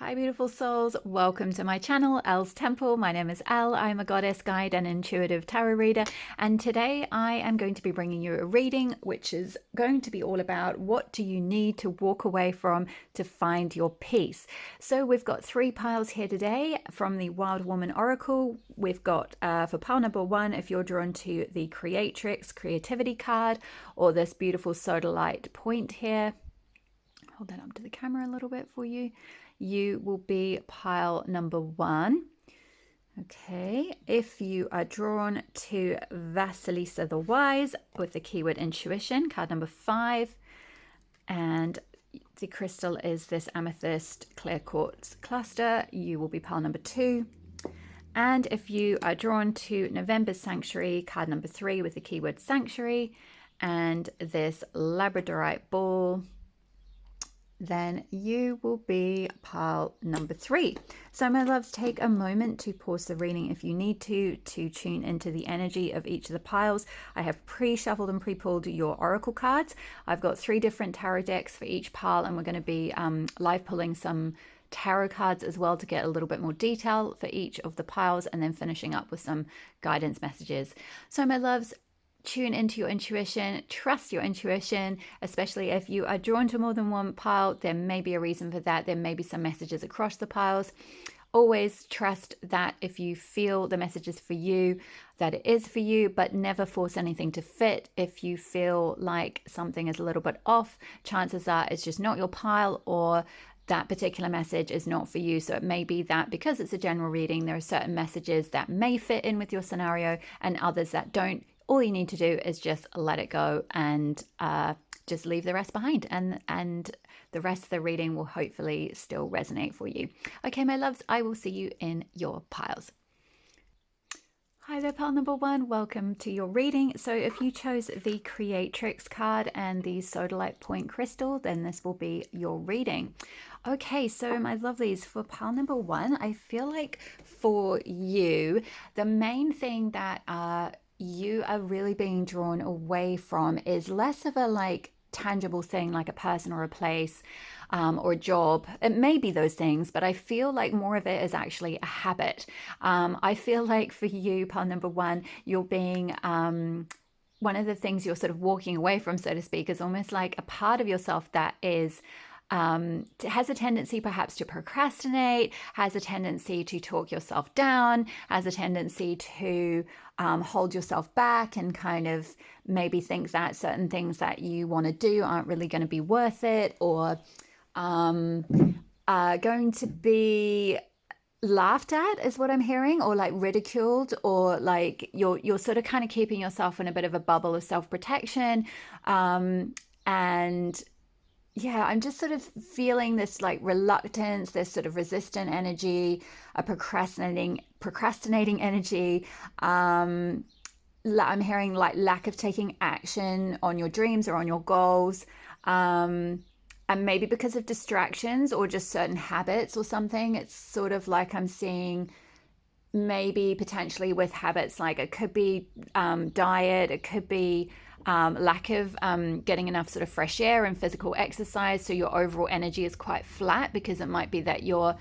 Hi, beautiful souls. Welcome to my channel, Elle's Temple. My name is Elle. I'm a goddess, guide, and intuitive tarot reader. And today I am going to be bringing you a reading, which is going to be all about what do you need to walk away from to find your peace. So we've got 3 piles here today from the Wild Woman Oracle. We've got for pile number 1, if you're drawn to the Creatrix Creativity card or this beautiful sodalite point here. Hold that up to the camera a little bit for you. You will be pile number 1. Okay, if you are drawn to Vasilisa the Wise with the keyword intuition, card number 5, and the crystal is this amethyst clear quartz cluster, you will be pile number 2. And if you are drawn to November's Sanctuary, card number 3 with the keyword sanctuary, and this labradorite ball, then you will be pile number 3. So my loves, take a moment to pause the reading if you need to tune into the energy of each of the piles. I have pre-shuffled and pre-pulled your oracle cards. I've got 3 different tarot decks for each pile, and we're going to be live pulling some tarot cards as well to get a little bit more detail for each of the piles, and then finishing up with some guidance messages. So my loves, tune into your intuition, trust your intuition, especially if you are drawn to more than one pile. There may be a reason for that. There may be some messages across the piles. Always trust that if you feel the message is for you, that it is for you, but never force anything to fit. If you feel like something is a little bit off, chances are it's just not your pile, or that particular message is not for you. So it may be that because it's a general reading, there are certain messages that may fit in with your scenario and others that don't. All you need to do is just let it go and just leave the rest behind, and the rest of the reading will hopefully still resonate for you. Okay, my loves, I will see you in your piles. Hi there, pile number 1. Welcome to your reading. So if you chose the Creatrix card and the sodalite point crystal, then this will be your reading. Okay, so my lovelies, for pile number 1, I feel like for you, the main thing that you are really being drawn away from is less of a tangible thing like a person or a place or a job. It may be those things, but I feel like more of it is actually a habit. I feel like for you, pile number 1, you're being one of the things you're sort of walking away from, so to speak, is almost like a part of yourself that is has a tendency perhaps to procrastinate, has a tendency to talk yourself down, has a tendency to hold yourself back and kind of maybe think that certain things that you want to do aren't really going to be worth it, or are going to be laughed at, is what I'm hearing, or like ridiculed, or like you're sort of kind of keeping yourself in a bit of a bubble of self-protection. And yeah, I'm just sort of feeling this like reluctance, this sort of resistant energy, a procrastinating energy. I'm hearing like lack of taking action on your dreams or on your goals. And maybe because of distractions or just certain habits or something. It's sort of like I'm seeing maybe potentially with habits, like it could be diet, it could be lack of getting enough sort of fresh air and physical exercise, so your overall energy is quite flat, because it might be that you're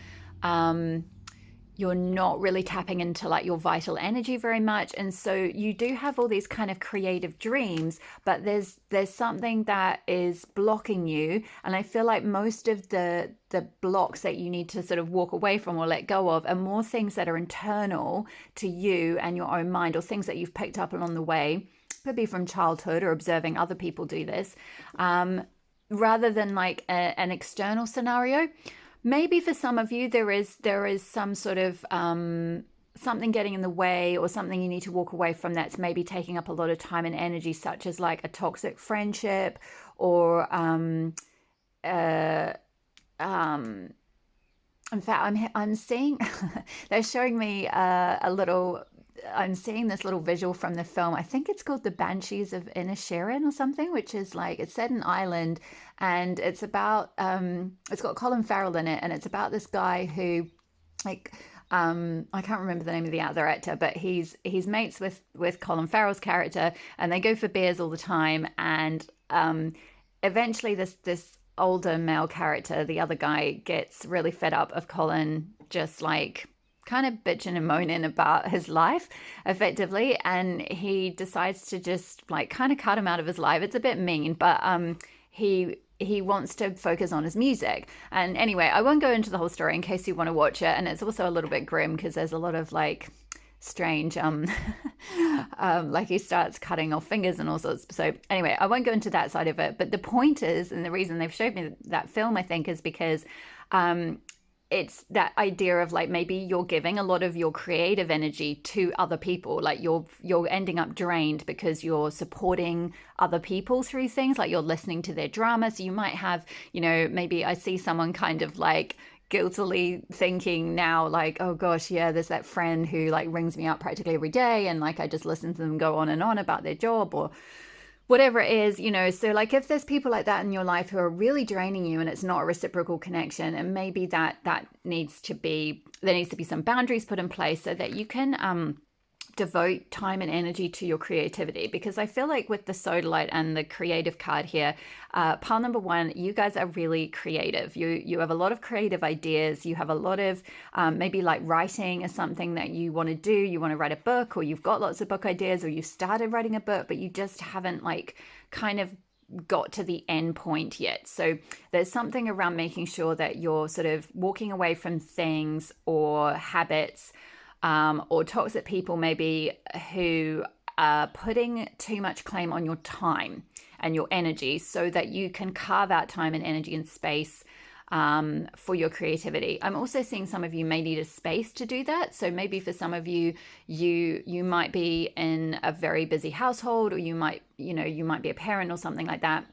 not really tapping into like your vital energy very much. And so you do have all these kind of creative dreams, but there's something that is blocking you. And I feel like most of the blocks that you need to sort of walk away from or let go of are more things that are internal to you and your own mind, or things that you've picked up along the way. Could be from childhood or observing other people do this, rather than like an external scenario. Maybe for some of you there is some sort of something getting in the way, or something you need to walk away from that's maybe taking up a lot of time and energy, such as like a toxic friendship, or in fact I'm seeing they're showing me I'm seeing this little visual from the film. I think it's called The Banshees of Inisherin or something, which is like, it's set in Ireland, and it's about it's got Colin Farrell in it, and it's about this guy who like I can't remember the name of the other actor, but he's mates with Colin Farrell's character, and they go for beers all the time, and eventually this older male character, the other guy, gets really fed up of Colin just like kind of bitching and moaning about his life effectively, and he decides to just like kind of cut him out of his life. It's a bit mean, but he wants to focus on his music. And anyway, I won't go into the whole story in case you want to watch it, and it's also a little bit grim because there's a lot of like strange like he starts cutting off fingers and all sorts. So anyway, I won't go into that side of it, but the point is, and the reason they've showed me that film, I think, is because it's that idea of like maybe you're giving a lot of your creative energy to other people, like you're ending up drained because you're supporting other people through things, like you're listening to their drama. So you might have, maybe I see someone kind of like guiltily thinking now like, oh gosh, yeah, there's that friend who like rings me up practically every day, and like I just listen to them go on and on about their job or whatever it is, so like if there's people like that in your life who are really draining you and it's not a reciprocal connection, and maybe there needs to be some boundaries put in place so that you can devote time and energy to your creativity. Because I feel like with the sodalite and the creative card here, pile number one, you guys are really creative. You have a lot of creative ideas. You have a lot of maybe like writing is something that you want to do. You want to write a book, or you've got lots of book ideas, or you started writing a book, but you just haven't like kind of got to the end point yet. So there's something around making sure that you're sort of walking away from things or habits or toxic people maybe who are putting too much claim on your time and your energy, so that you can carve out time and energy and space for your creativity. I'm also seeing some of you may need a space to do that. So maybe for some of you, you might be in a very busy household, or you might be a parent or something like that,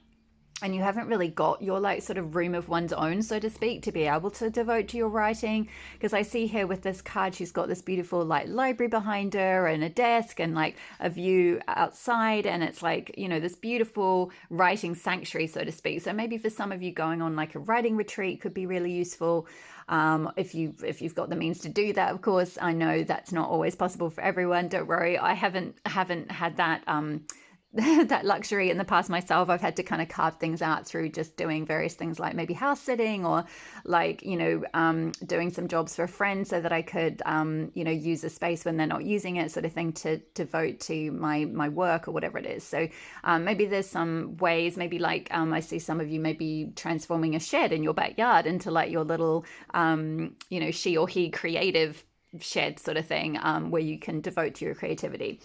and you haven't really got your like sort of room of one's own, so to speak, to be able to devote to your writing. Because I see here with this card, she's got this beautiful like library behind her and a desk and like a view outside, and it's like, this beautiful writing sanctuary, so to speak. So maybe for some of you, going on like a writing retreat could be really useful. If you've got the means to do that, of course. I know that's not always possible for everyone. Don't worry, I haven't had that that luxury in the past myself. I've had to kind of carve things out through just doing various things like maybe house sitting, or like, doing some jobs for a friend so that I could, use a space when they're not using it, sort of thing, to devote to my work or whatever it is. So maybe there's some ways, maybe like I see some of you maybe transforming a shed in your backyard into like your little, she or he creative shed sort of thing, where you can devote to your creativity,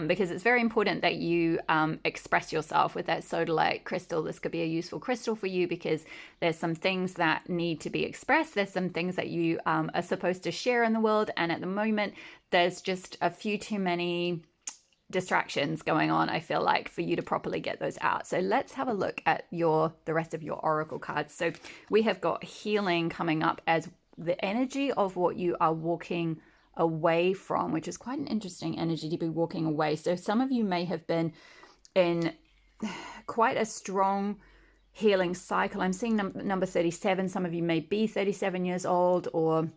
because it's very important that you express yourself with that sodalite crystal. This could be a useful crystal for you because there's some things that need to be expressed. There's some things that you are supposed to share in the world, and at the moment there's just a few too many distractions going on, I feel like, for you to properly get those out. So let's have a look at the rest of your oracle cards. So we have got healing coming up as the energy of what you are walking away from, which is quite an interesting energy to be walking away. So some of you may have been in quite a strong healing cycle. I'm seeing number 37. Some of you may be 37 years old, or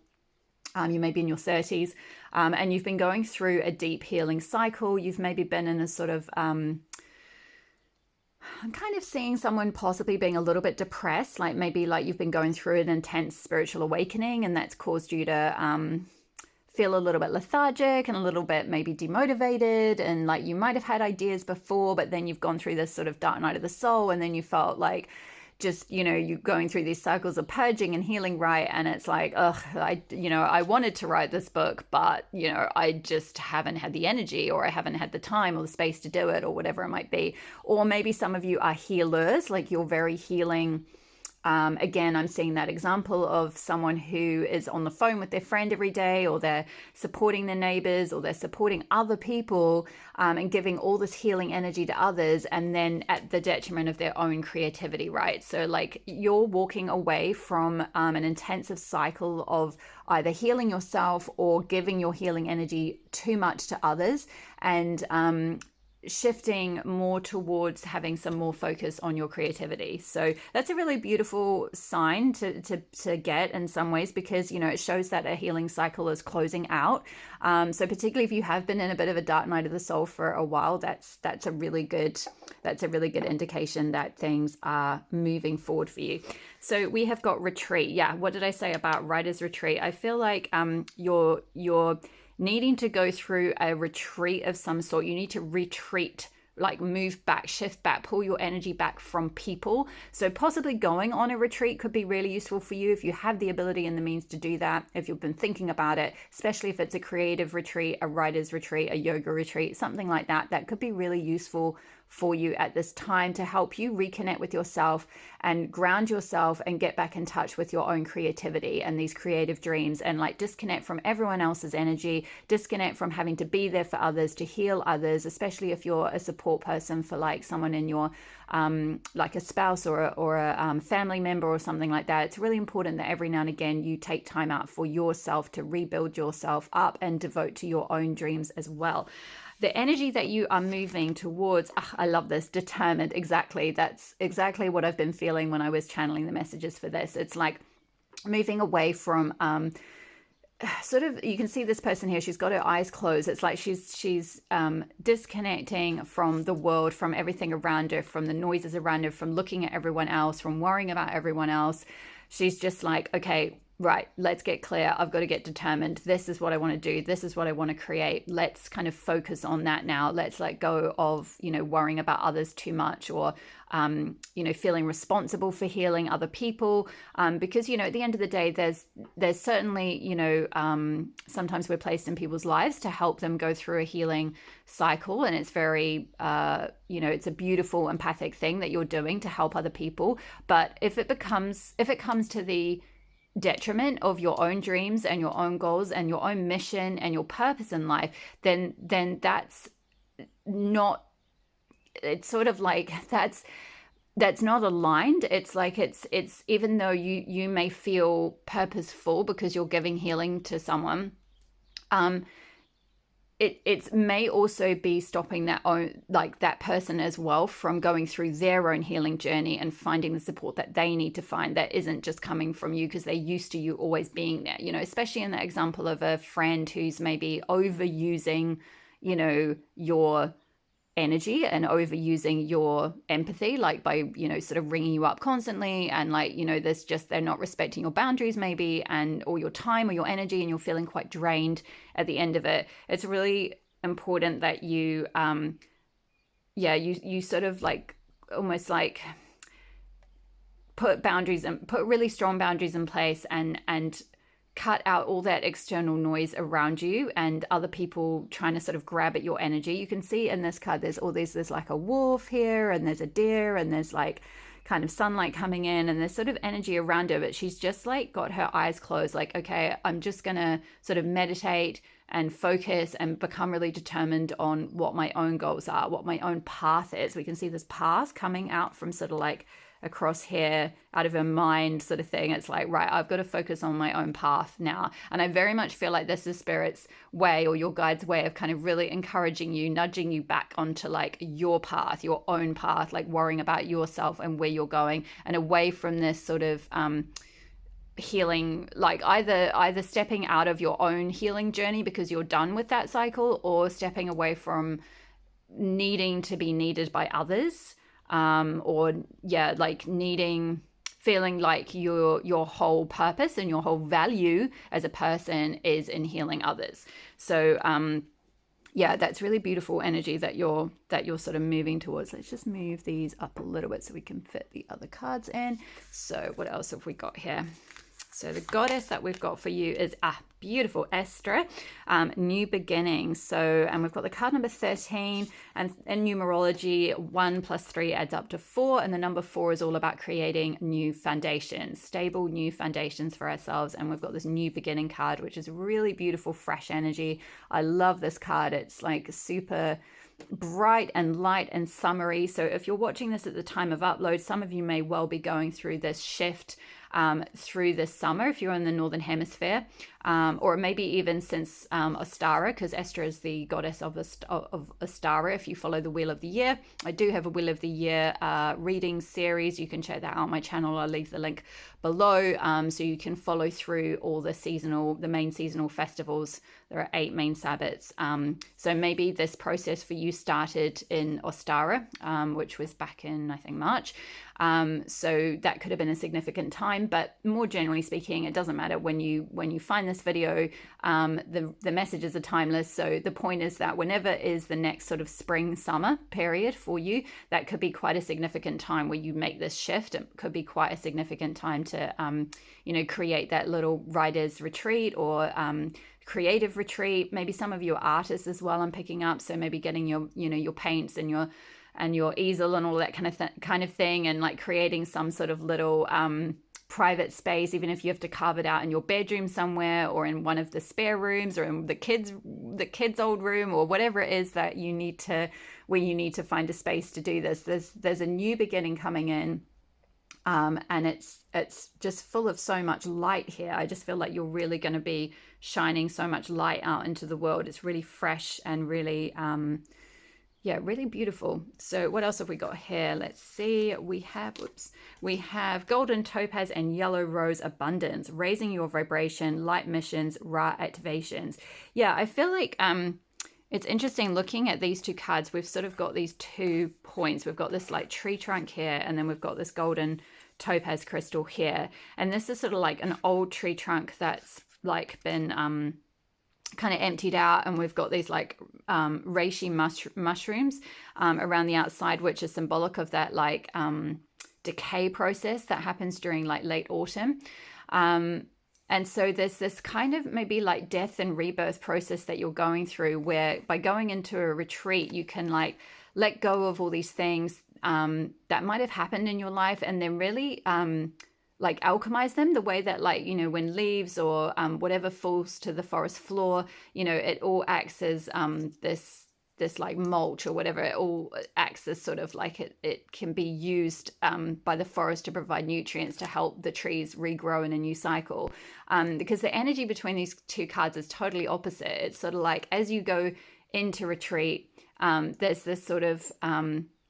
you may be in your 30s, and you've been going through a deep healing cycle. You've maybe been in a sort of I'm kind of seeing someone possibly being a little bit depressed, like maybe like you've been going through an intense spiritual awakening, and that's caused you to feel a little bit lethargic and a little bit maybe demotivated, and like you might have had ideas before, but then you've gone through this sort of dark night of the soul, and then you felt like just, you're going through these cycles of purging and healing, right? And it's like, I wanted to write this book, but, I just haven't had the energy, or I haven't had the time or the space to do it, or whatever it might be. Or maybe some of you are healers, like you're very healing. Again, I'm seeing that example of someone who is on the phone with their friend every day, or they're supporting their neighbors, or they're supporting other people, and giving all this healing energy to others, and then at the detriment of their own creativity, right? So like you're walking away from an intensive cycle of either healing yourself or giving your healing energy too much to others, and shifting more towards having some more focus on your creativity. So that's a really beautiful sign to get in some ways, because it shows that a healing cycle is closing out. So particularly if you have been in a bit of a dark night of the soul for a while, that's a really good indication that things are moving forward for you. So we have got retreat. Yeah, what did I say about writer's retreat? I feel like you're needing to go through a retreat of some sort. You need to retreat, like move back, shift back, pull your energy back from people. So possibly going on a retreat could be really useful for you if you have the ability and the means to do that, if you've been thinking about it, especially if it's a creative retreat, a writer's retreat, a yoga retreat, something like that. That could be really useful for you at this time to help you reconnect with yourself and ground yourself and get back in touch with your own creativity and these creative dreams, and like disconnect from everyone else's energy, disconnect from having to be there for others, to heal others, especially if you're a support person for like someone in your like a spouse or a family member or something like that. It's really important that every now and again you take time out for yourself to rebuild yourself up and devote to your own dreams as well. The energy that you are moving towards, I love this, determined. Exactly. That's exactly what I've been feeling when I was channeling the messages for this. It's like moving away from sort of, you can see this person here, she's got her eyes closed. It's like she's disconnecting from the world, from everything around her, from the noises around her, from looking at everyone else, from worrying about everyone else. She's just like, okay, right, let's get clear. I've got to get determined. This is what I want to do. This is what I want to create. Let's kind of focus on that now. Let's let go of, worrying about others too much, or, feeling responsible for healing other people. Because, at the end of the day, there's certainly, sometimes we're placed in people's lives to help them go through a healing cycle. And it's very, it's a beautiful empathic thing that you're doing to help other people. But if it comes to the detriment of your own dreams and your own goals and your own mission and your purpose in life, then that's not, it's sort of like that's not aligned. It's like it's even though you may feel purposeful because you're giving healing to someone, it may also be stopping that person as well from going through their own healing journey and finding the support that they need to find, that isn't just coming from you because they're used to you always being there, especially in the example of a friend who's maybe overusing, your energy and overusing your empathy, like by, sort of ringing you up constantly. And like, there's just, they're not respecting your boundaries maybe, or your time or your energy, and you're feeling quite drained at the end of it. It's really important that you, you sort of like, almost like put really strong boundaries in place, and cut out all that external noise around you and other people trying to sort of grab at your energy. You can see in this card, there's like a wolf here, and there's a deer, and there's like kind of sunlight coming in, and there's sort of energy around her, but she's just like got her eyes closed, like, okay, I'm just gonna sort of meditate and focus and become really determined on what my own goals are, what my own path is. We can see this path coming out from sort of like across here out of her mind sort of thing. It's like, right, I've got to focus on my own path now. And I very much feel like this is Spirit's way, or your guide's way, of kind of really encouraging you, nudging you back onto like your path, your own path, like worrying about yourself and where you're going, and away from this sort of healing, like either stepping out of your own healing journey because you're done with that cycle, or stepping away from needing to be needed by others. Feeling like your whole purpose and your whole value as a person is in healing others. So that's really beautiful energy that you're sort of moving towards. Let's just move these up a little bit so we can fit the other cards in. So what else have we got here? So the goddess that we've got for you is beautiful Asteroid, new beginnings. So, and we've got the card number 13, and in numerology, 1 + 3 adds up to 4. And the number 4 is all about creating new foundations, stable new foundations for ourselves. And we've got this new beginning card, which is really beautiful, fresh energy. I love this card. It's like super bright and light and summery. So if you're watching this at the time of upload, some of you may well be going through this shift through this summer if you're in the northern hemisphere, or maybe even since Ostara, because Astra is the goddess of Ostara. If you follow the Wheel of the Year, I do have a Wheel of the Year reading series. You can check that out on my channel. I'll leave the link below, so you can follow through all the main seasonal festivals. There are 8 main Sabbats. So maybe this process for you started in Ostara, which was back in, I think, March. So that could have been a significant time, but more generally speaking, it doesn't matter when you find this video. The messages are timeless. So the point is that whenever is the next sort of spring summer period for you, that could be quite a significant time where you make this shift. It could be quite a significant time to create that little writer's retreat or creative retreat. Maybe some of you are artists as well, I'm picking up, so maybe getting your paints and your easel and all that kind of thing, and like creating some sort of little private space, even if you have to carve it out in your bedroom somewhere, or in one of the spare rooms, or in the kids old room, or whatever it is that you need to find a space to do this. There's a new beginning coming in. And it's just full of so much light here. I just feel like you're really going to be shining so much light out into the world. It's really fresh and really, really beautiful. So what else have we got here? Let's see. We have golden topaz and yellow rose abundance, raising your vibration, light missions, Ra activations. Yeah, I feel like it's interesting looking at these 2 cards. We've sort of got these 2 points. We've got this like tree trunk here, and then we've got this golden topaz crystal here. And this is sort of like an old tree trunk that's like been kind of emptied out, and we've got these like reishi mushrooms around the outside, which is symbolic of that like decay process that happens during like late autumn. And so there's this kind of maybe like death and rebirth process that you're going through, where by going into a retreat, you can like let go of all these things that might have happened in your life, and then really like alchemize them the way that like, when leaves or whatever falls to the forest floor, it all acts as this like mulch or whatever. It all acts as sort of like it can be used by the forest to provide nutrients to help the trees regrow in a new cycle, because the energy between these 2 cards is totally opposite. It's sort of like as you go into retreat, there's this sort of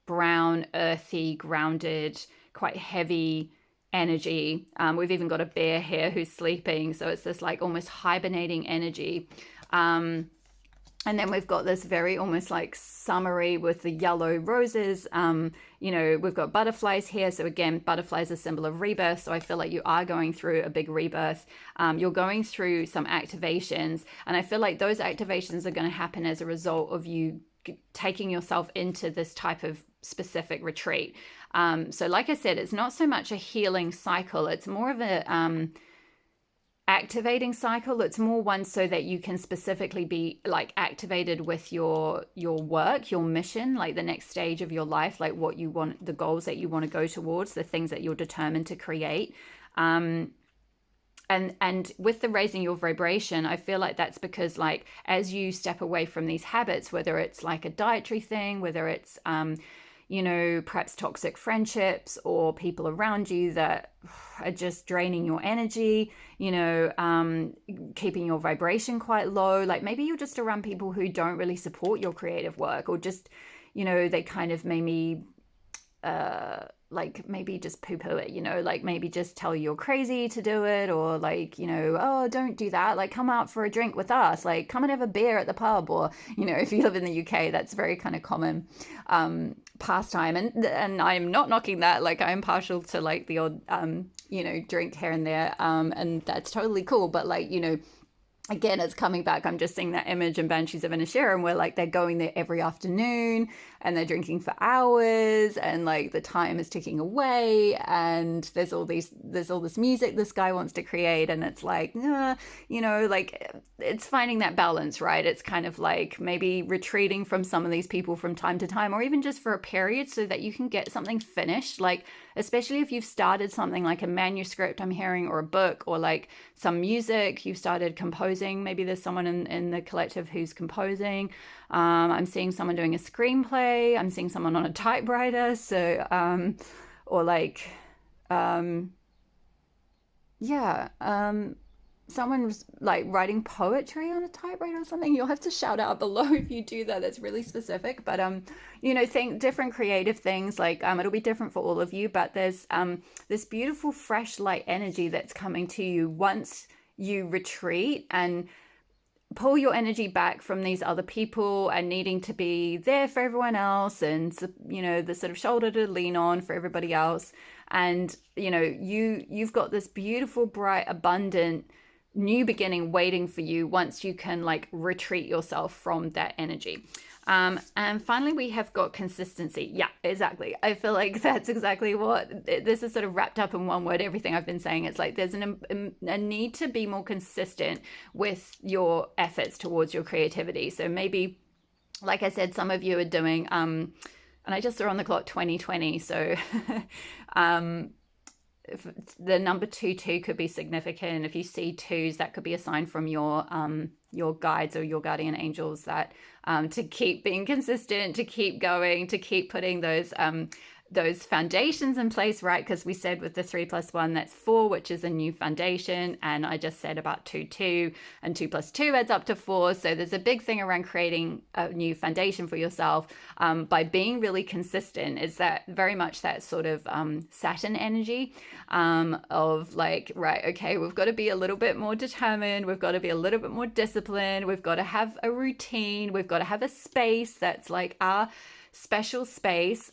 brown, earthy, grounded, quite heavy energy. We've even got a bear here who's sleeping, so it's this like almost hibernating energy. And then we've got this very almost like summery with the yellow roses. We've got butterflies here. So again, butterflies are a symbol of rebirth. So I feel like you are going through a big rebirth. You're going through some activations. And I feel like those activations are going to happen as a result of you taking yourself into this type of specific retreat. So like I said, it's not so much a healing cycle. It's more of a activating cycle. It's more one so that you can specifically be like activated with your work, your mission, like the next stage of your life, like what you want, the goals that you want to go towards, the things that you're determined to create. And with the raising your vibration, I feel like that's because like as you step away from these habits, whether it's like a dietary thing, whether it's perhaps toxic friendships or people around you that are just draining your energy, keeping your vibration quite low. Like maybe you're just around people who don't really support your creative work, or just, they kind of maybe like maybe just poo-poo it, like maybe just tell you you're crazy to do it, or like, oh, don't do that, like come out for a drink with us, like come and have a beer at the pub, or if you live in the UK, that's very kind of common pastime, and I'm not knocking that. Like I'm partial to like the odd drink here and there, and that's totally cool, but like again, it's coming back. I'm just seeing that image in Banshees of Inisherin where like they're going there every afternoon and they're drinking for hours, and like the time is ticking away, and there's all this music this guy wants to create, and it's like, like it's finding that balance, right? It's kind of like maybe retreating from some of these people from time to time, or even just for a period, so that you can get something finished. Like especially if you've started something like a manuscript, I'm hearing, or a book, or like some music, you've started composing. Maybe there's someone in the collective who's composing. I'm seeing someone doing a screenplay. I'm seeing someone on a typewriter. So, or like, yeah, someone was like writing poetry on a typewriter or something. You'll have to shout out below if you do that. That's really specific. But think different creative things. Like it'll be different for all of you. But there's this beautiful, fresh, light energy that's coming to you once you retreat and pull your energy back from these other people and needing to be there for everyone else, and the sort of shoulder to lean on for everybody else. And you've got this beautiful, bright, abundant new beginning waiting for you once you can like retreat yourself from that energy. And finally, we have got consistency. Yeah, exactly. I feel like that's exactly what this is, sort of wrapped up in one word. Everything I've been saying, it's like there's a need to be more consistent with your efforts towards your creativity. So maybe, like I said, some of you are doing, and I just saw on the clock 2020. So if the number 22 could be significant. If you see twos, that could be a sign from your guides or your guardian angels that to keep being consistent, to keep going, to keep putting those foundations in place, right? Because we said with the 3+1, that's 4, which is a new foundation. And I just said about 2, and 2 + 2 adds up to 4. So there's a big thing around creating a new foundation for yourself by being really consistent. Is that very much that sort of Saturn energy of like, right, okay, we've got to be a little bit more determined. We've got to be a little bit more disciplined. We've got to have a routine. We've got to have a space that's like our special space.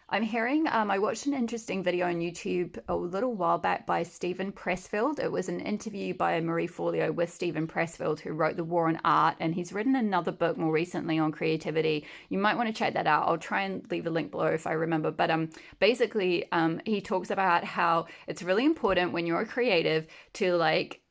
I'm hearing, I watched an interesting video on YouTube a little while back by Stephen Pressfield. It was an interview by Marie Forleo with Stephen Pressfield, who wrote The War on Art, and he's written another book more recently on creativity. You might want to check that out. I'll try and leave a link below if I remember. But basically, he talks about how it's really important when you're a creative to like,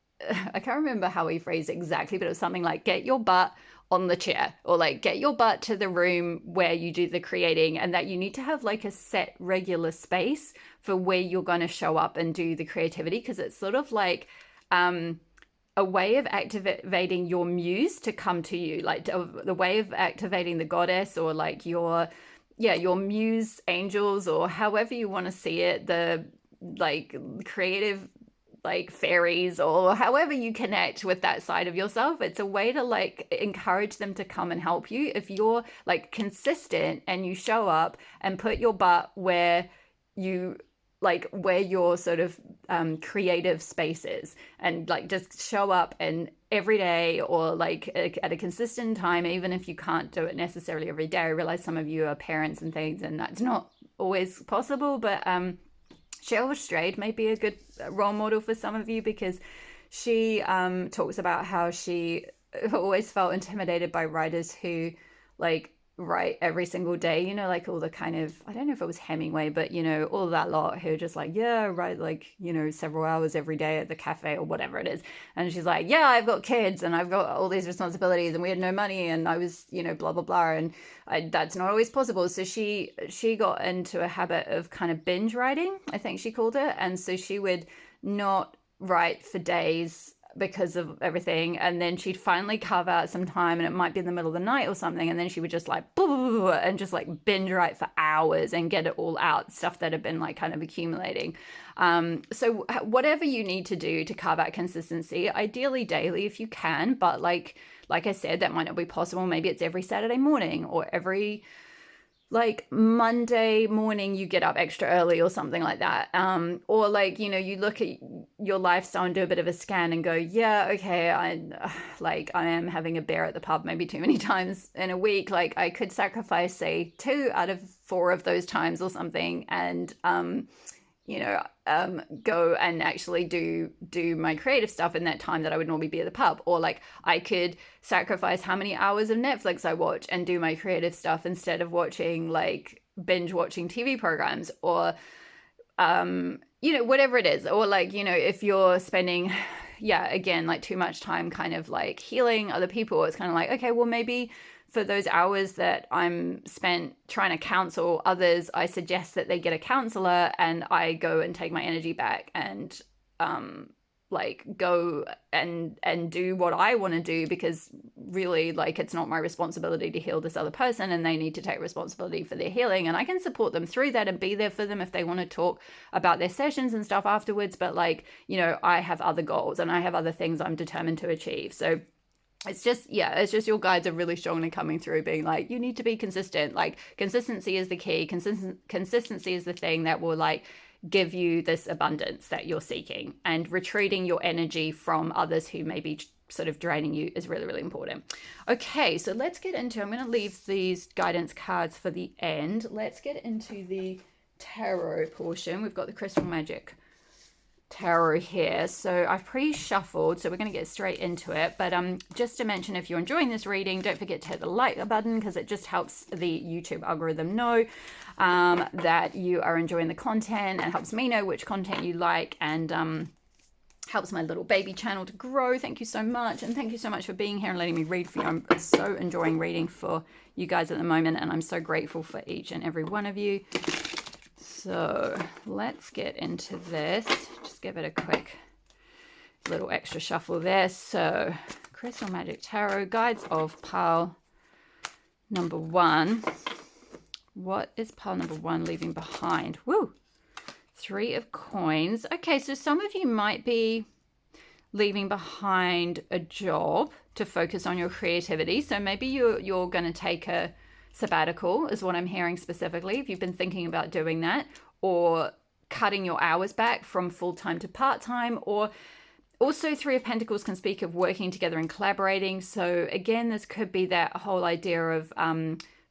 I can't remember how he phrased it exactly, but it was something like get your butt on the chair, or like get your butt to the room where you do the creating, and that you need to have like a set regular space for where you're going to show up and do the creativity, because it's sort of like a way of activating your muse to come to you, like the way of activating the goddess, or like your muse angels, or however you want to see it, the like creative like fairies, or however you connect with that side of yourself. It's a way to like encourage them to come and help you if you're like consistent and you show up and put your butt where you like where your sort of creative space is, and like just show up and every day, or like at a consistent time, even if you can't do it necessarily every day. I realize some of you are parents and things and that's not always possible, but Cheryl Strayed may be a good role model for some of you, because she talks about how she always felt intimidated by writers who like write every single day, like all the kind of, I don't know if it was Hemingway, but all that lot who just like, yeah, write like, several hours every day at the cafe or whatever it is. And she's like, yeah, I've got kids and I've got all these responsibilities and we had no money and I was, blah, blah, blah. And that's not always possible. So she got into a habit of kind of binge writing, I think she called it. And so she would not write for days because of everything, and then she'd finally carve out some time, and it might be in the middle of the night or something, and then she would just like and just like binge write for hours and get it all out, stuff that had been like kind of accumulating. So whatever you need to do to carve out consistency, ideally daily if you can, but like I said, that might not be possible. Maybe it's every Saturday morning, or every like Monday morning you get up extra early or something like that. Or like, you look at your lifestyle and do a bit of a scan and go, yeah, okay, I am having a beer at the pub maybe too many times in a week. Like I could sacrifice, say, 2 out of 4 of those times or something, and go and actually do my creative stuff in that time that I would normally be at the pub. Or like I could sacrifice how many hours of Netflix I watch and do my creative stuff instead of watching like binge watching TV programs, or whatever it is. Or like, if you're spending again like too much time kind of like healing other people, it's kind of like, okay, well maybe for those hours that I'm spent trying to counsel others, I suggest that they get a counselor and I go and take my energy back and like go and do what I want to do, because really, like, it's not my responsibility to heal this other person, and they need to take responsibility for their healing, and I can support them through that and be there for them if they want to talk about their sessions and stuff afterwards. But like, you know, I have other goals and I have other things I'm determined to achieve. So it's just your guides are really strongly coming through, being like, you need to be consistent. Like, consistency is the key. Consistency is the thing that will like give you this abundance that you're seeking, and retreating your energy from others who may be sort of draining you is really, really important. Okay, so let's get into, I'm going to leave these guidance cards for the end. Let's get into the tarot portion. We've got the Crystal Magic Tarot here. So I've pre-shuffled, so we're going to get straight into it. But just to mention, if you're enjoying this reading, don't forget to hit the like button, because it just helps the YouTube algorithm know that you are enjoying the content, and helps me know which content you like, and helps my little baby channel to grow. Thank you so much, and thank you so much for being here and letting me read for you. I'm so enjoying reading for you guys at the moment, and I'm so grateful for each and every one of you. So let's get into this. Just give it a quick little extra shuffle there. So Crystal Magic Tarot, Guides of Pile number 1. What is pile number 1 leaving behind? Woo! 3 of Coins. Okay, so some of you might be leaving behind a job to focus on your creativity. So maybe you're going to take a sabbatical, is what I'm hearing specifically, if you've been thinking about doing that, or cutting your hours back from full-time to part-time. Or also 3 of Pentacles can speak of working together and collaborating. So again, this could be that whole idea of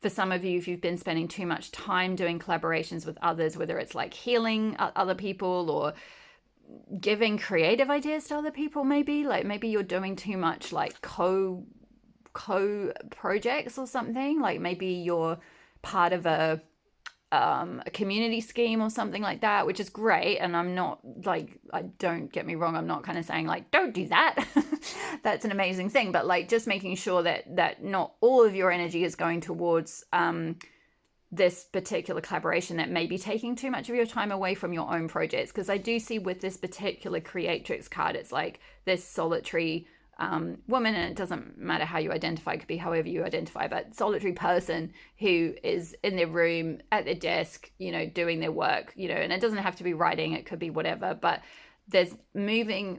for some of you, if you've been spending too much time doing collaborations with others, whether it's like healing other people or giving creative ideas to other people, maybe you're doing too much like co projects or something. Like maybe you're part of a community scheme or something like that, which is great. And I'm not like, don't get me wrong, I'm not kind of saying like, don't do that. That's an amazing thing. But like, just making sure that not all of your energy is going towards this particular collaboration that may be taking too much of your time away from your own projects. Because I do see with this particular Creatrix card, it's like this solitary woman, and it doesn't matter how you identify, it could be however you identify, but solitary person who is in their room at their desk, you know, doing their work, you know, and it doesn't have to be writing, it could be whatever, but there's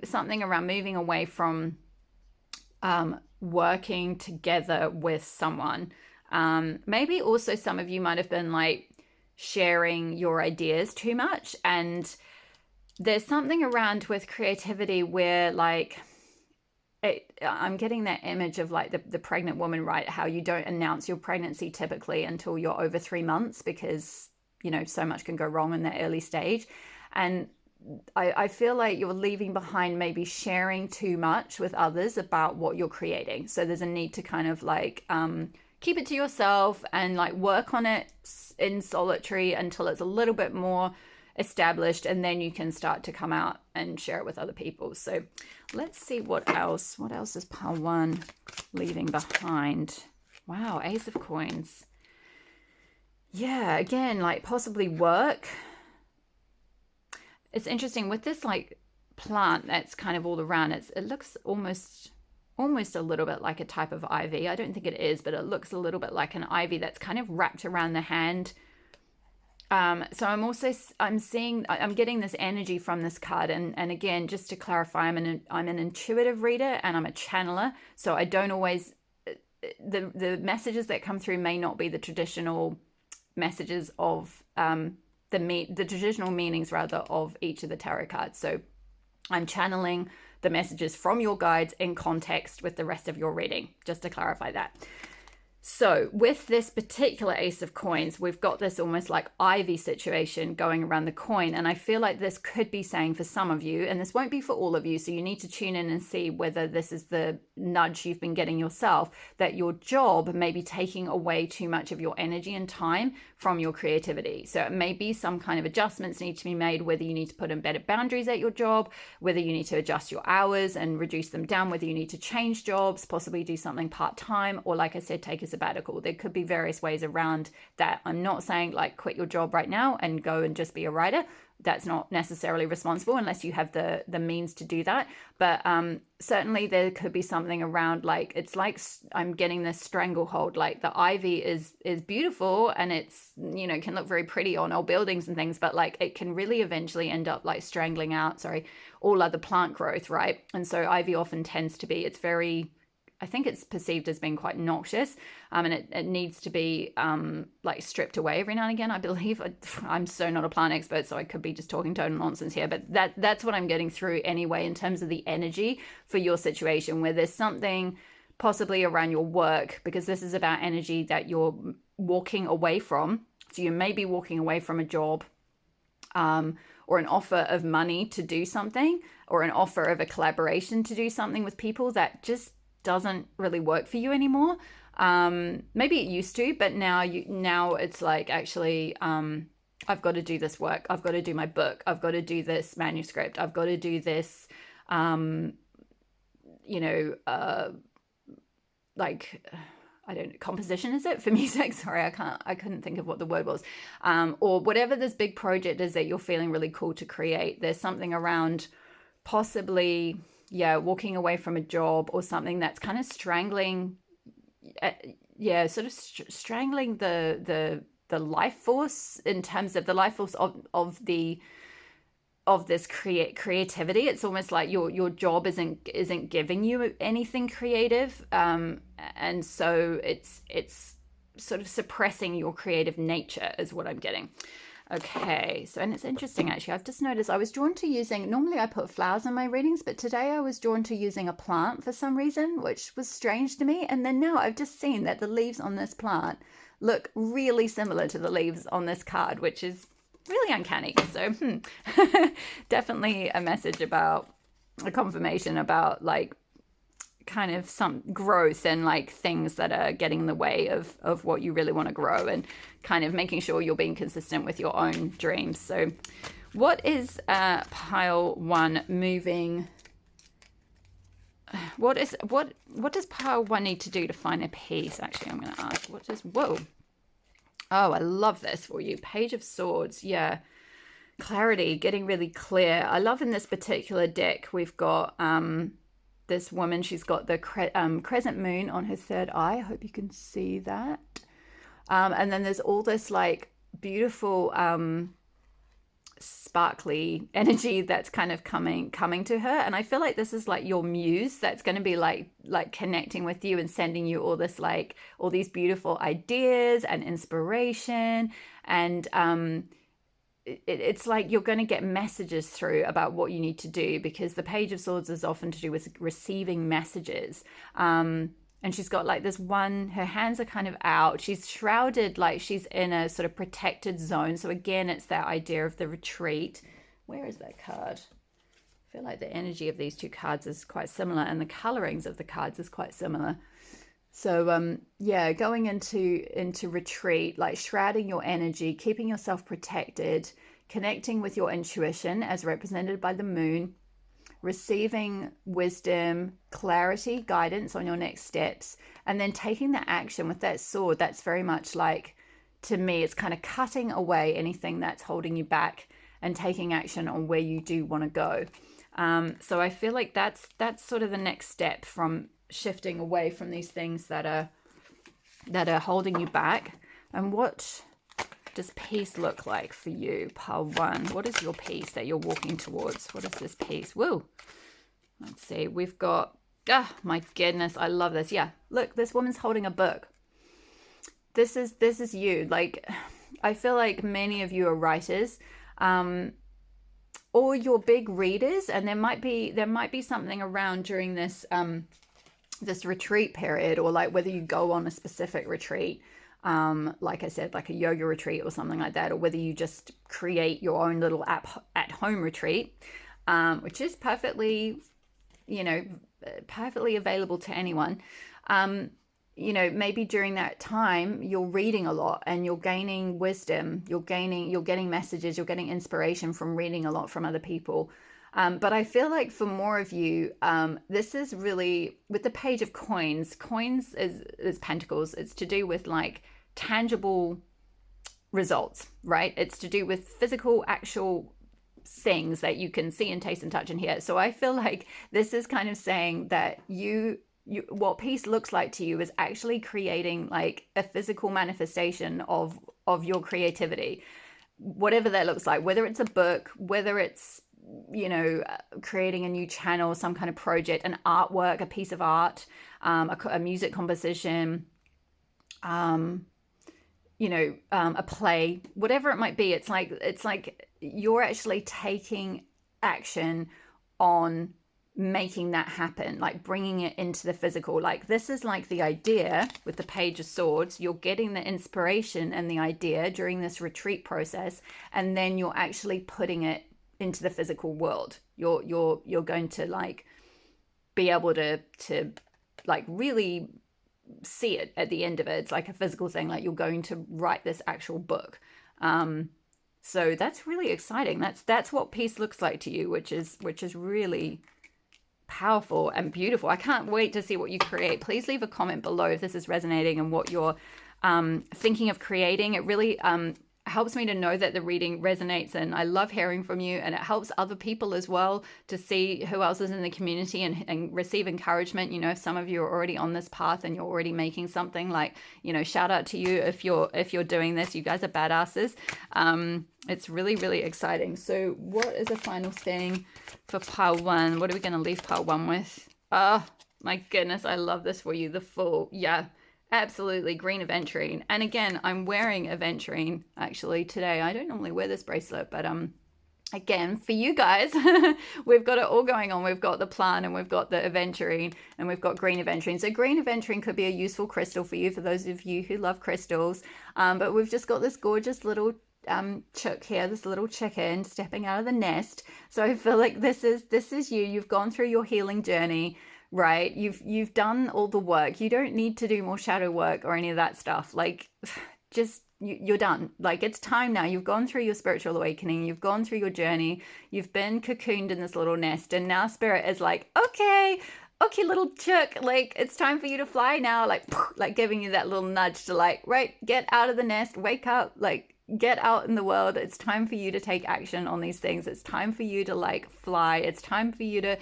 something around moving away from working together with someone. Maybe also some of you might have been like sharing your ideas too much, and there's something around with creativity where like I'm getting that image of like the pregnant woman, right? How you don't announce your pregnancy typically until you're over 3 months, because, you know, so much can go wrong in that early stage. And I feel like you're leaving behind maybe sharing too much with others about what you're creating. So there's a need to kind of like keep it to yourself and like work on it in solitary until it's a little bit more established, and then you can start to come out and share it with other people. So let's see what else is pile 1 leaving behind. Wow, Ace of Coins. Yeah, again, like possibly work. It's interesting with this like plant that's kind of all around. It looks almost a little bit like a type of ivy. I don't think it is, but it looks a little bit like an ivy that's kind of wrapped around the hand. So I'm getting this energy from this card, and again, just to clarify, I'm an intuitive reader and I'm a channeler, so I don't always, the messages that come through may not be the traditional messages of the traditional meanings rather of each of the tarot cards. So I'm channeling the messages from your guides in context with the rest of your reading, just to clarify that. So with this particular Ace of Coins, we've got this almost like ivy situation going around the coin. And I feel like this could be saying for some of you, and this won't be for all of you, so you need to tune in and see whether this is the nudge you've been getting yourself, that your job may be taking away too much of your energy and time from your creativity. So it may be some kind of adjustments need to be made, whether you need to put in better boundaries at your job, whether you need to adjust your hours and reduce them down, whether you need to change jobs, possibly do something part-time, or like I said, take a sabbatical. There could be various ways around that. I'm not saying like quit your job right now and go and just be a writer. that's not necessarily responsible unless you have the means to do that. But certainly there could be something around, like, it's like I'm getting this stranglehold. Like the ivy is beautiful, and it's, you know, can look very pretty on old buildings and things, but like it can really eventually end up like strangling out, all other plant growth, right? And so ivy often tends to be, it's very, I think it's perceived as being quite noxious, and it needs to be like stripped away every now and again, I believe. I'm so not a plant expert, so I could be just talking total nonsense here, but that's what I'm getting through anyway in terms of the energy for your situation, where there's something possibly around your work, because this is about energy that you're walking away from. So you may be walking away from a job, or an offer of money to do something, or an offer of a collaboration to do something with people that just doesn't really work for you anymore. Maybe it used to, but now it's like, actually, I've got to do this work. I've got to do my book. I've got to do this manuscript. I've got to do this, like, I don't know, composition, is it, for music? Sorry, I couldn't think of what the word was. Or whatever this big project is that you're feeling really cool to create. There's something around possibly, walking away from a job or something that's kind of strangling, strangling the life force, in terms of the life force of this creativity. It's almost like your job isn't giving you anything creative, and so it's sort of suppressing your creative nature, is what I'm getting. Okay, so, and it's interesting actually, I've just noticed I was drawn to using, normally I put flowers in my readings, but today I was drawn to using a plant for some reason, which was strange to me. And then now I've just seen that the leaves on this plant look really similar to the leaves on this card, which is really uncanny. So definitely a message about, a confirmation about, like, kind of some growth and like things that are getting in the way of what you really want to grow, and kind of making sure you're being consistent with your own dreams. So what is pile one moving? What does pile one need to do to find a peace? Actually, I'm going to ask, whoa. Oh, I love this for you. Page of Swords. Yeah. Clarity, getting really clear. I love in this particular deck, we've got this woman, she's got the crescent moon on her third eye. I hope you can see that. And then there's all this like beautiful sparkly energy that's kind of coming to her. And I feel like this is like your muse that's going to be like connecting with you and sending you all this, like, all these beautiful ideas and inspiration. And it's like you're going to get messages through about what you need to do, because the Page of Swords is often to do with receiving messages. And she's got like this one, her hands are kind of out. She's shrouded, like she's in a sort of protected zone. So again, it's that idea of the retreat. Where is that card? I feel like the energy of these two cards is quite similar, and the colorings of the cards is quite similar. So going into retreat, like shrouding your energy, keeping yourself protected, connecting with your intuition as represented by the moon, receiving wisdom, clarity, guidance on your next steps, and then taking the action with that sword. That's very much like, to me, it's kind of cutting away anything that's holding you back and taking action on where you do want to go. So I feel like that's sort of the next step from shifting away from these things that are holding you back. And what does peace look like for you, pile one? What is your peace that you're walking towards? What is this peace? Woo. Let's see. We've got, my goodness, I love this. Yeah, look, this woman's holding a book. This is you. Like, I feel like many of you are writers, or you're big readers, and there might be something around during this this retreat period, or like whether you go on a specific retreat, like I said, like a yoga retreat or something like that, or whether you just create your own little at home retreat, which is perfectly available to anyone. Maybe during that time you're reading a lot and you're gaining wisdom, you're getting messages, you're getting inspiration from reading a lot from other people. But I feel like for more of you, this is really, with the Page of Coins is pentacles. It's to do with like tangible results, right? It's to do with physical, actual things that you can see and taste and touch and hear. So I feel like this is kind of saying that what peace looks like to you is actually creating like a physical manifestation of your creativity, whatever that looks like, whether it's a book, whether it's, you know, creating a new channel, some kind of project, an artwork, a piece of art, a music composition, you know, a play, whatever it might be. It's like you're actually taking action on making that happen, like bringing it into the physical. Like this is like the idea with the Page of Swords. You're getting the inspiration and the idea during this retreat process, and then you're actually putting it into the physical world. You're going to like be able to like really see it at the end of it. It's like a physical thing, like you're going to write this actual book. So that's really exciting. That's what peace looks like to you, which is really powerful and beautiful. I can't wait to see what you create. Please leave a comment below if this is resonating and what you're thinking of creating. It really helps me to know that the reading resonates, and I love hearing from you, and it helps other people as well to see who else is in the community and receive encouragement. You know, if some of you are already on this path and you're already making something, like, you know, shout out to you if you're doing this. You guys are badasses. It's really, really exciting. So what is the final thing for pile one? What are we going to leave pile one with? Oh my goodness, I love this for you. The Fool. Yeah. Absolutely, green aventurine. And again, I'm wearing aventurine actually today. I don't normally wear this bracelet, but again, for you guys, we've got it all going on. We've got the plant and we've got the aventurine and we've got green aventurine. So green aventurine could be a useful crystal for you, for those of you who love crystals. But we've just got this gorgeous little chook here, this little chicken stepping out of the nest. So I feel like this is you. You've gone through your healing journey. Right? You've done all the work. You don't need to do more shadow work or any of that stuff. Like, just you're done. Like, it's time now. You've gone through your spiritual awakening. You've gone through your journey. You've been cocooned in this little nest, and now Spirit is like, okay, little chook, like it's time for you to fly now. Like giving you that little nudge to like, right, get out of the nest, wake up, like get out in the world. It's time for you to take action on these things. It's time for you to like fly. It's time for you to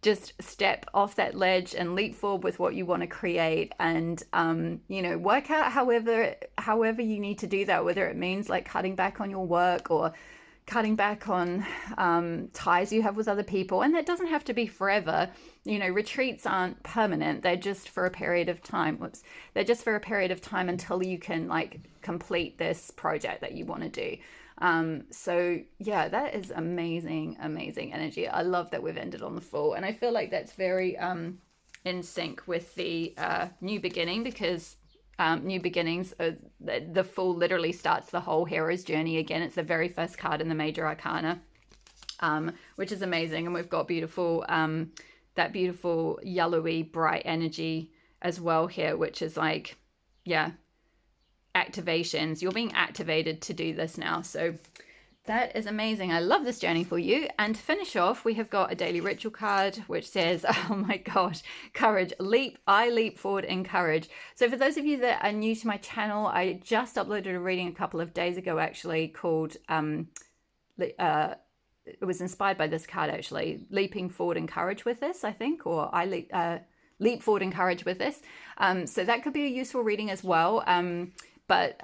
just step off that ledge and leap forward with what you want to create, and you know, work out however you need to do that, whether it means like cutting back on your work or cutting back on ties you have with other people. And that doesn't have to be forever. You know, retreats aren't permanent. They're just for a period of time. They're just for a period of time until you can like complete this project that you want to do. So yeah, that is amazing energy. I love that we've ended on the Fool, and I feel like that's very in sync with the new beginning, because new beginnings, the Fool literally starts the whole hero's journey again. It's the very first card in the major arcana, which is amazing. And we've got beautiful that beautiful yellowy bright energy as well here, which is like, yeah, activations. You're being activated to do this now. So that is amazing. I love this journey for you. And to finish off, we have got a daily ritual card which says, oh my gosh, courage. I leap forward in courage. So for those of you that are new to my channel, I just uploaded a reading a couple of days ago actually called it was inspired by this card actually, leaping forward in courage with this, I think, or leap forward in courage with this. So that could be a useful reading as well. But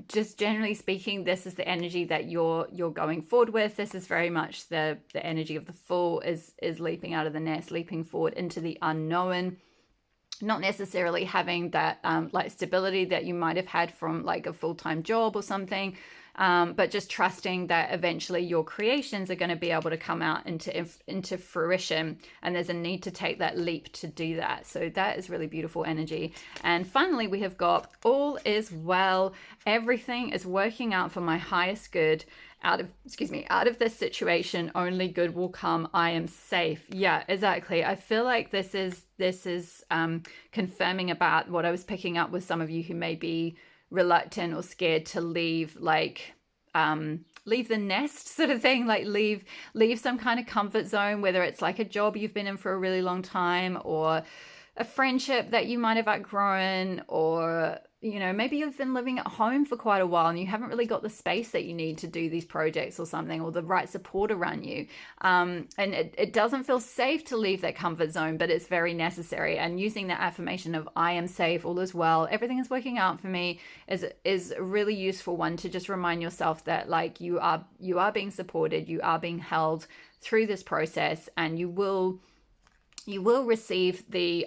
just generally speaking, this is the energy that you're going forward with. This is very much the energy of the Fool is leaping out of the nest, leaping forward into the unknown, not necessarily having that like stability that you might have had from like a full-time job or something, but just trusting that eventually your creations are going to be able to come out into fruition, and there's a need to take that leap to do that. So that is really beautiful energy. And finally, we have got all is well. Everything is working out for my highest good. Out of this situation, only good will come. I am safe. Yeah, exactly. I feel like this is confirming about what I was picking up with some of you who may be reluctant or scared to leave, like leave the nest sort of thing, like leave some kind of comfort zone, whether it's like a job you've been in for a really long time, or a friendship that you might have outgrown, or maybe you've been living at home for quite a while and you haven't really got the space that you need to do these projects or something, or the right support around you. And it doesn't feel safe to leave that comfort zone, but it's very necessary. And using that affirmation of I am safe, all is well, everything is working out for me is a really useful one to just remind yourself that like you are being supported, you are being held through this process, and you will receive the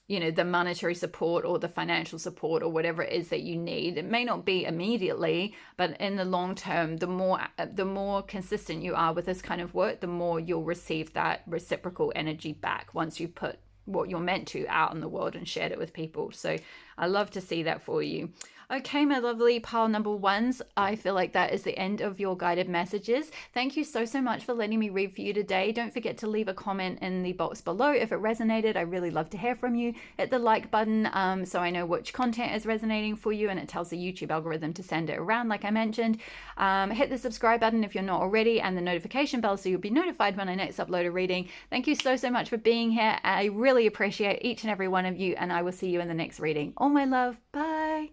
the monetary support or the financial support or whatever it is that you need. It may not be immediately, but in the long term, the more consistent you are with this kind of work, the more you'll receive that reciprocal energy back once you put what you're meant to out in the world and shared it with people. So I love to see that for you. Okay, my lovely pile number ones, I feel like that is the end of your guided messages. Thank you so much for letting me read for you today. Don't forget to leave a comment in the box below if it resonated. I really love to hear from you. Hit the like button so I know which content is resonating for you, and it tells the YouTube algorithm to send it around like I mentioned. Hit the subscribe button if you're not already, and the notification bell so you'll be notified when I next upload a reading. Thank you so much for being here. I really appreciate each and every one of you, and I will see you in the next reading. All my love. Bye.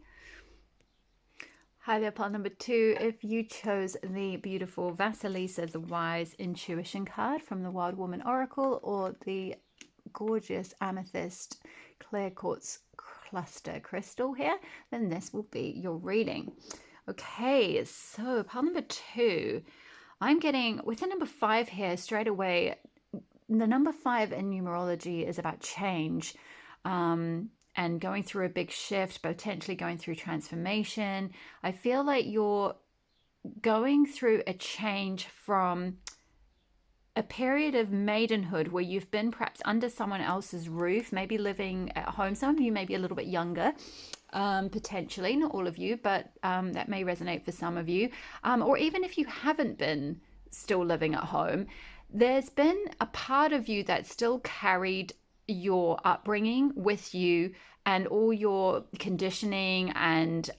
Hi there, pile number 2. If you chose the beautiful Vasilisa, the Wise Intuition card from the Wild Woman Oracle, or the gorgeous Amethyst Clear Quartz Cluster Crystal here, then this will be your reading. Okay, so pile number 2. I'm getting, with the number 5 here straight away, the number 5 in numerology is about change. And going through a big shift, potentially going through transformation. I feel like you're going through a change from a period of maidenhood where you've been perhaps under someone else's roof, maybe living at home. Some of you may be a little bit younger, potentially, not all of you, but that may resonate for some of you. Or even if you haven't been still living at home, there's been a part of you that still carried your upbringing with you, and all your conditioning, and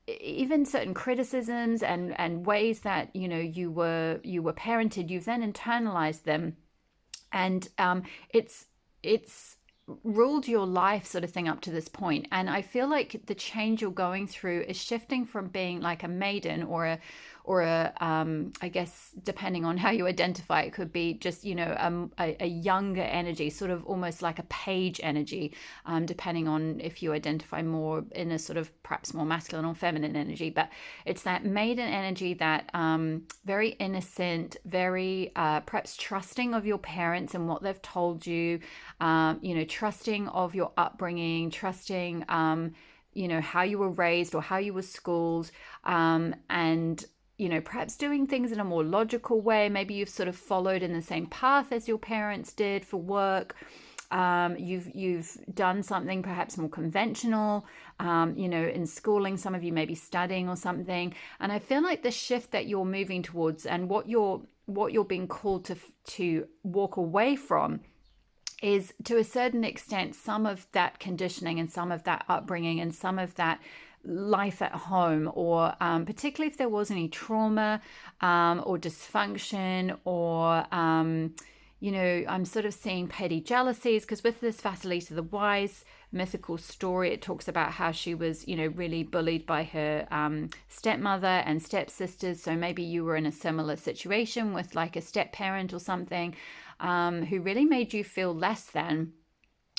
even certain criticisms and ways that you were parented. You've then internalized them, and it's ruled your life, sort of thing, up to this point. And I feel like the change you're going through is shifting from being like a maiden or a I guess depending on how you identify, it could be just a younger energy, sort of almost like a page energy, depending on if you identify more in a sort of perhaps more masculine or feminine energy. But it's that maiden energy, that very innocent, very perhaps trusting of your parents and what they've told you, trusting of your upbringing, trusting how you were raised or how you were schooled, and perhaps doing things in a more logical way. Maybe you've sort of followed in the same path as your parents did for work. You've done something perhaps more conventional, in schooling. Some of you may be studying or something. And I feel like the shift that you're moving towards, and what you're being called to walk away from, is to a certain extent some of that conditioning and some of that upbringing and some of that life at home, or particularly if there was any trauma or dysfunction, or I'm sort of seeing petty jealousies, because with this Vasilisa the Wise mythical story, it talks about how she was really bullied by her stepmother and stepsisters. So maybe you were in a similar situation with like a step parent or something, who really made you feel less than.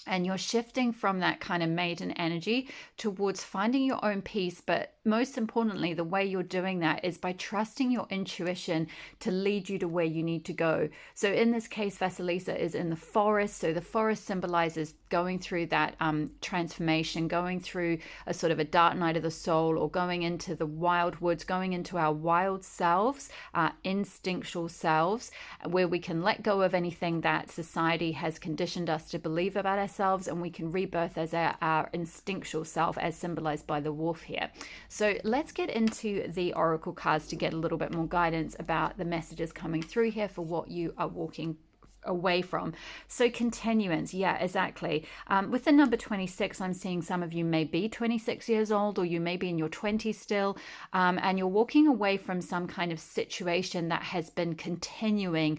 And you're shifting from that kind of maiden energy towards finding your own peace. But most importantly, the way you're doing that is by trusting your intuition to lead you to where you need to go. So in this case, Vasilisa is in the forest. So the forest symbolizes going through that transformation, going through a sort of a dark night of the soul, or going into the wild woods, going into our wild selves, our instinctual selves, where we can let go of anything that society has conditioned us to believe about ourselves, and we can rebirth as our instinctual self, as symbolized by the wolf here. So let's get into the oracle cards to get a little bit more guidance about the messages coming through here for what you are walking away from. So continuance, yeah, exactly. With the number 26, I'm seeing some of you may be 26 years old, or you may be in your 20s still, and you're walking away from some kind of situation that has been continuing.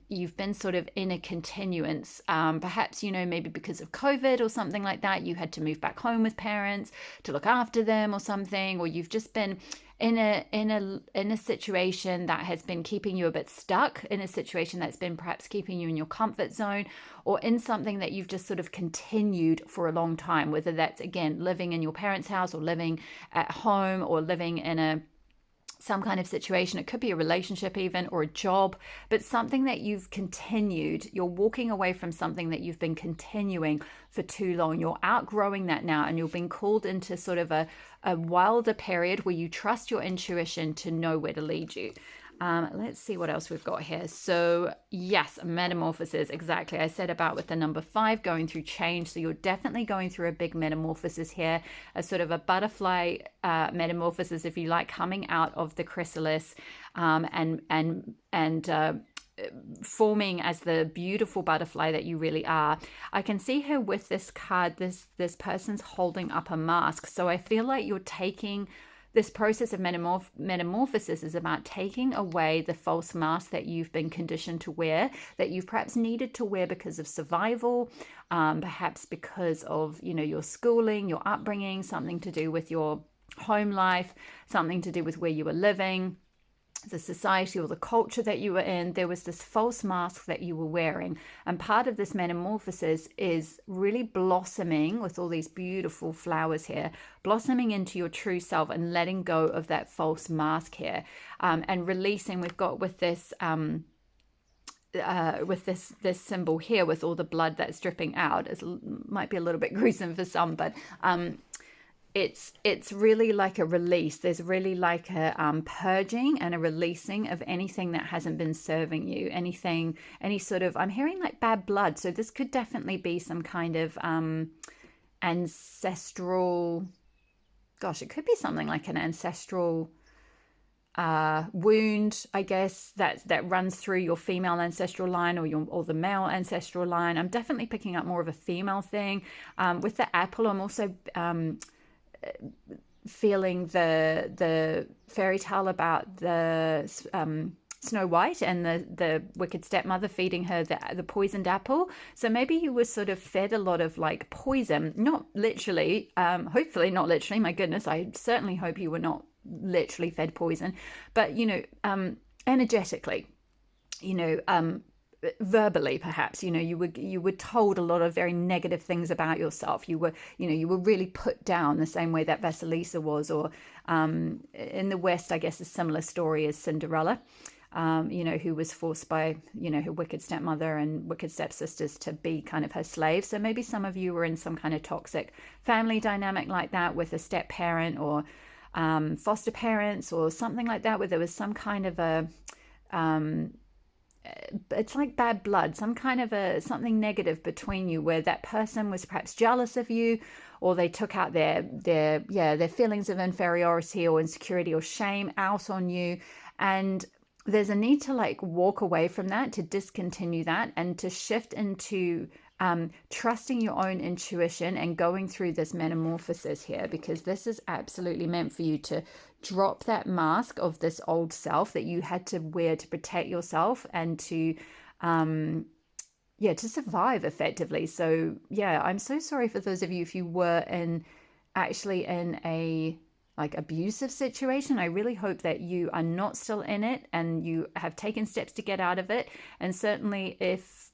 You've been sort of in a continuance, perhaps, maybe because of COVID or something like that. You had to move back home with parents to look after them or something, or you've just been in a situation that has been keeping you a bit stuck, in a situation that's been perhaps keeping you in your comfort zone, or in something that you've just sort of continued for a long time, whether that's, again, living in your parents' house, or living at home, or living in some kind of situation. It could be a relationship even, or a job, but something that you've continued. You're walking away from something that you've been continuing for too long. You're outgrowing that now, and you've been called into sort of a wilder period where you trust your intuition to know where to lead you. Let's see what else we've got here. So yes, metamorphosis, exactly. I said about with the number 5 going through change. So you're definitely going through a big metamorphosis here, a sort of a butterfly metamorphosis, if you like, coming out of the chrysalis, and forming as the beautiful butterfly that you really are. I can see her with this card. This person's holding up a mask. So I feel like you're taking this process of metamorphosis is about taking away the false mask that you've been conditioned to wear, that you've perhaps needed to wear because of survival, perhaps because of, your schooling, your upbringing, something to do with your home life, something to do with where you were living, the society or the culture that you were in. There was this false mask that you were wearing. And part of this metamorphosis is really blossoming with all these beautiful flowers here, blossoming into your true self and letting go of that false mask here, and releasing. We've got with this this symbol here with all the blood that's dripping out. It might be a little bit gruesome for some, but it's really like a release. There's really like a purging and a releasing of anything that hasn't been serving you, any sort of, I'm hearing like bad blood. So this could definitely be some kind of ancestral, it could be something like an ancestral wound, I guess, that runs through your female ancestral line, or the male ancestral line. I'm definitely picking up more of a female thing. With the apple, I'm also feeling the fairy tale about the Snow White and the wicked stepmother feeding her the poisoned apple. So maybe you were sort of fed a lot of like poison, not literally, hopefully not literally. My goodness, I certainly hope you were not literally fed poison, but energetically, verbally, perhaps, you were told a lot of very negative things about yourself. You were really put down the same way that Vasilisa was, or in the West, I guess, a similar story as Cinderella, who was forced by, her wicked stepmother and wicked stepsisters to be kind of her slave. So maybe some of you were in some kind of toxic family dynamic like that, with a step parent or foster parents or something like that, where there was some kind of a it's like bad blood, some kind of something negative between you, where that person was perhaps jealous of you, or they took out their feelings of inferiority or insecurity or shame out on you. And there's a need to like walk away from that, to discontinue that, and to shift into trusting your own intuition and going through this metamorphosis here, because this is absolutely meant for you to drop that mask of this old self that you had to wear to protect yourself and to survive effectively. So I'm so sorry for those of you if you were in a like abusive situation. I really hope that you are not still in it and you have taken steps to get out of it. And certainly if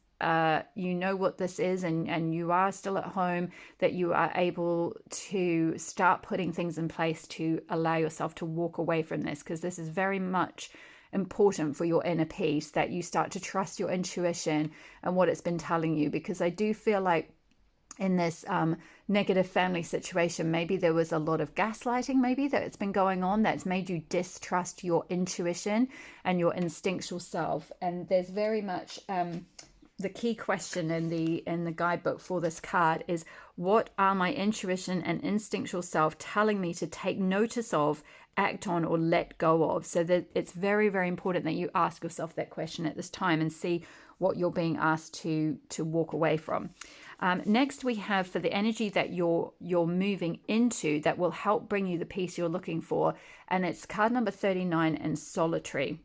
you know what this is, and you are still at home, that you are able to start putting things in place to allow yourself to walk away from this, because this is very much important for your inner peace, that you start to trust your intuition and what it's been telling you. Because I do feel like in this negative family situation, maybe there was a lot of gaslighting, maybe that's been going on, that's made you distrust your intuition and your instinctual self. And there's very much the key question in the guidebook for this card is, what are my intuition and instinctual self telling me to take notice of, act on, or let go of? So that it's very, very important that you ask yourself that question at this time and see what you're being asked to walk away from. Next, we have for the energy that you're moving into that will help bring you the peace you're looking for, and it's card number 39 and solitary.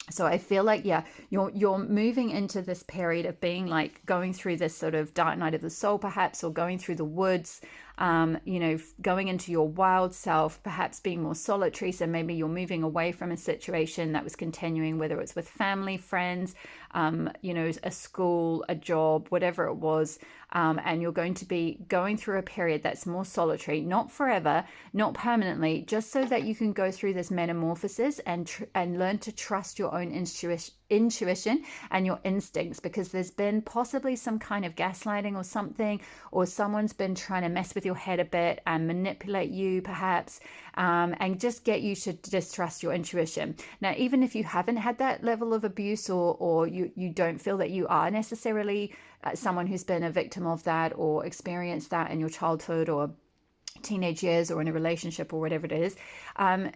So I feel like, yeah, you're moving into this period of being like going through this sort of dark night of the soul, perhaps, or going through the woods, going into your wild self, perhaps being more solitary. So maybe you're moving away from a situation that was continuing, whether it's with family, friends, a school, a job, whatever it was. And you're going to be going through a period that's more solitary, not forever, not permanently, just so that you can go through this metamorphosis and learn to trust your own intuition and your instincts, because there's been possibly some kind of gaslighting or something, or someone's been trying to mess with your head a bit and manipulate you perhaps, and just get you to distrust your intuition. Now, even if you haven't had that level of abuse, or you don't feel that you are necessarily someone who's been a victim of that or experienced that in your childhood or teenage years or in a relationship or whatever it is,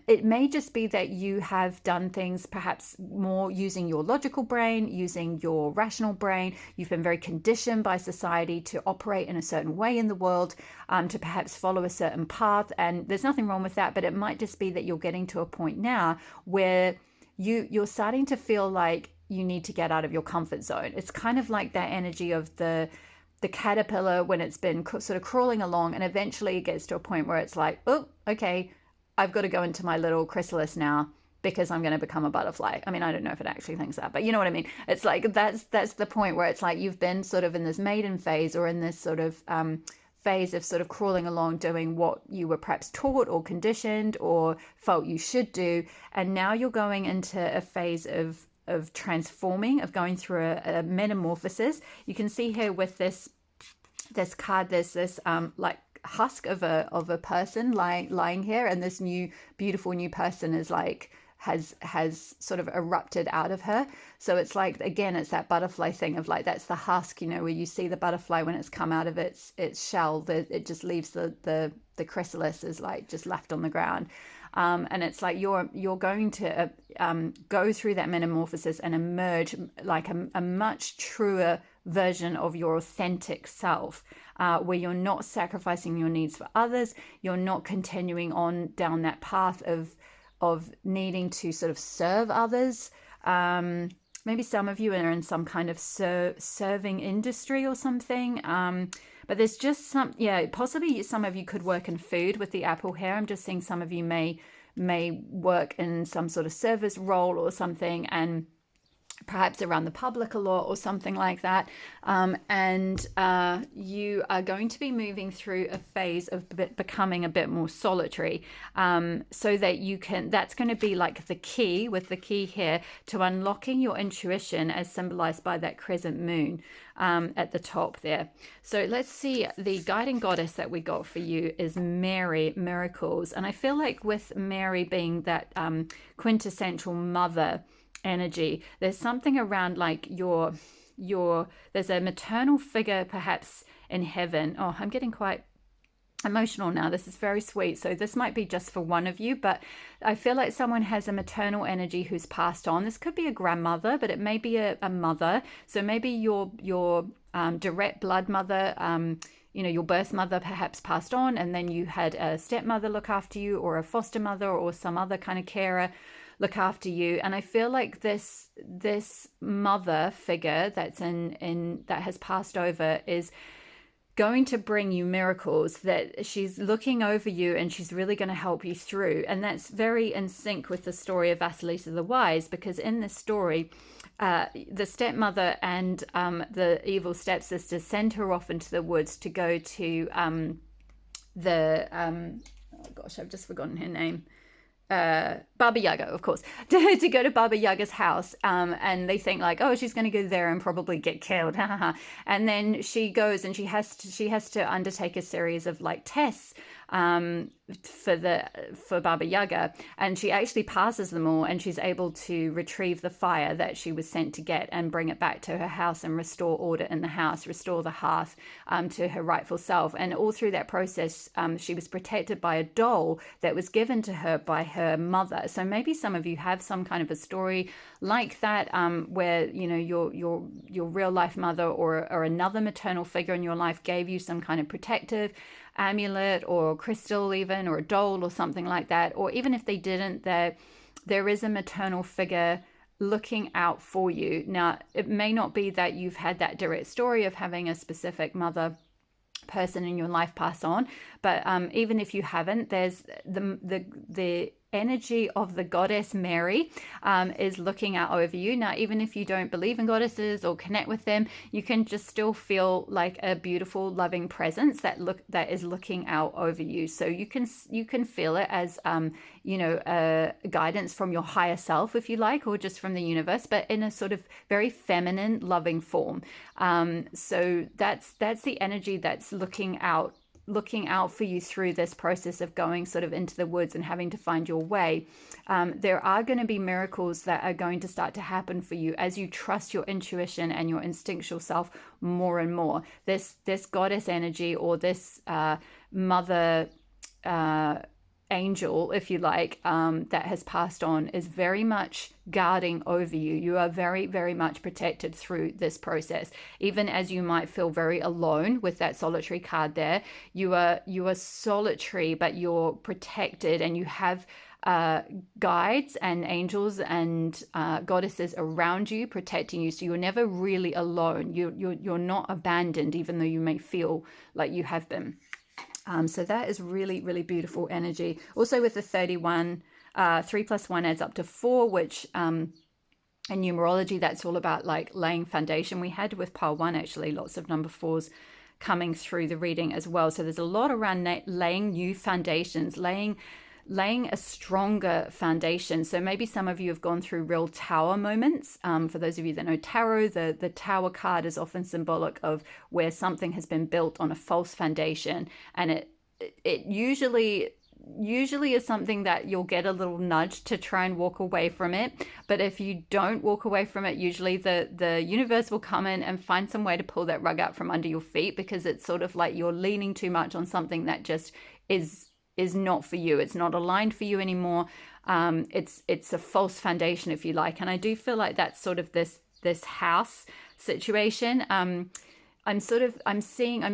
it may just be that you have done things perhaps more using your logical brain, using your rational brain. You've been very conditioned by society to operate in a certain way in the world, to perhaps follow a certain path, and there's nothing wrong with that, but it might just be that you're getting to a point now where you're starting to feel like you need to get out of your comfort zone. It's kind of like that energy of the caterpillar when it's been sort of crawling along, and eventually it gets to a point where it's like, oh, okay, I've got to go into my little chrysalis now because I'm going to become a butterfly. I mean, I don't know if it actually thinks that, but you know what I mean? It's like that's the point where it's like you've been sort of in this maiden phase, or in this sort of phase of sort of crawling along, doing what you were perhaps taught or conditioned or felt you should do, and now you're going into a phase of transforming, of going through a metamorphosis. You can see here with this card, there's this like husk of a person lying here, and this beautiful new person is like has sort of erupted out of her. So it's like, again, it's that butterfly thing of like, that's the husk, where you see the butterfly when it's come out of its shell, it just leaves the chrysalis is like just left on the ground. And it's like you're going to go through that metamorphosis and emerge like a much truer version of your authentic self, where you're not sacrificing your needs for others. You're not continuing on down that path of needing to sort of serve others. Maybe some of you are in some kind of serving industry or something. But there's just possibly some of you could work in food with the apple here. I'm just seeing some of you may work in some sort of service role or something, and perhaps around the public a lot or something like that. And you are going to be moving through a phase of becoming a bit more solitary, so that you can, that's going to be like the key, with the key here, to unlocking your intuition as symbolized by that crescent moon at the top there. So let's see, the guiding goddess that we got for you is Mary, Miracles. And I feel like with Mary being that quintessential mother energy, there's something around like there's a maternal figure perhaps in heaven. Oh, I'm getting quite emotional now. This is very sweet. So this might be just for one of you, but I feel like someone has a maternal energy who's passed on. This could be a grandmother, but it may be a mother. So maybe your direct blood mother, your birth mother perhaps passed on, and then you had a stepmother look after you, or a foster mother, or some other kind of carer look after you. And I feel like this mother figure that's in that has passed over is going to bring you miracles, that she's looking over you and she's really going to help you through. And that's very in sync with the story of Vasilisa the Wise, because in this story, the stepmother and the evil stepsister send her off into the woods to go to oh gosh, I've just forgotten her name. Baba Yaga, of course, to go to Baba Yaga's house, and they think like, oh, she's going to go there and probably get killed, and then she goes and she has to undertake a series of like tests for Baba Yaga, and she actually passes them all, and she's able to retrieve the fire that she was sent to get and bring it back to her house and restore order in the house, restore the hearth to her rightful self. And all through that process, she was protected by a doll that was given to her by her mother. that. So maybe some of you have some kind of a story like that, where your real life mother or another maternal figure in your life gave you some kind of protective amulet or crystal even, or a doll or something like that. Or even if they didn't, there is a maternal figure looking out for you. Now, it may not be that you've had that direct story of having a specific mother person in your life pass on, but even if you haven't, there's the energy of the goddess Mary is looking out over you. Now, even if you don't believe in goddesses or connect with them, you can just still feel like a beautiful, loving presence that is looking out over you. So you can feel it as guidance from your higher self, if you like, or just from the universe, but in a sort of very feminine, loving form. So that's the energy that's looking out for you through this process of going sort of into the woods and having to find your way. There are going to be miracles that are going to start to happen for you as you trust your intuition and your instinctual self more and more. This goddess energy, or this mother angel, if you like, that has passed on, is very much guarding over you. You are very, very much protected through this process. Even as you might feel very alone with that solitary card there, you are solitary, but you're protected, and you have guides and angels and goddesses around you protecting you. So you're never really alone. You're not abandoned, even though you may feel like you have been. So that is really, really beautiful energy. Also with the 31, 3 + 1 adds up to 4, which in numerology, that's all about like laying foundation. We had with pile 1 actually lots of number 4s coming through the reading as well. So there's a lot around laying new foundations, laying a stronger foundation. So maybe some of you have gone through real tower moments. For those of you that know tarot, the tower card is often symbolic of where something has been built on a false foundation, and it usually is something that you'll get a little nudge to try and walk away from it. But if you don't walk away from it, usually the universe will come in and find some way to pull that rug out from under your feet, because it's sort of like you're leaning too much on something that just is not for you. It's not aligned for you anymore. It's a false foundation, if you like. And I do feel like that's sort of this house situation. I'm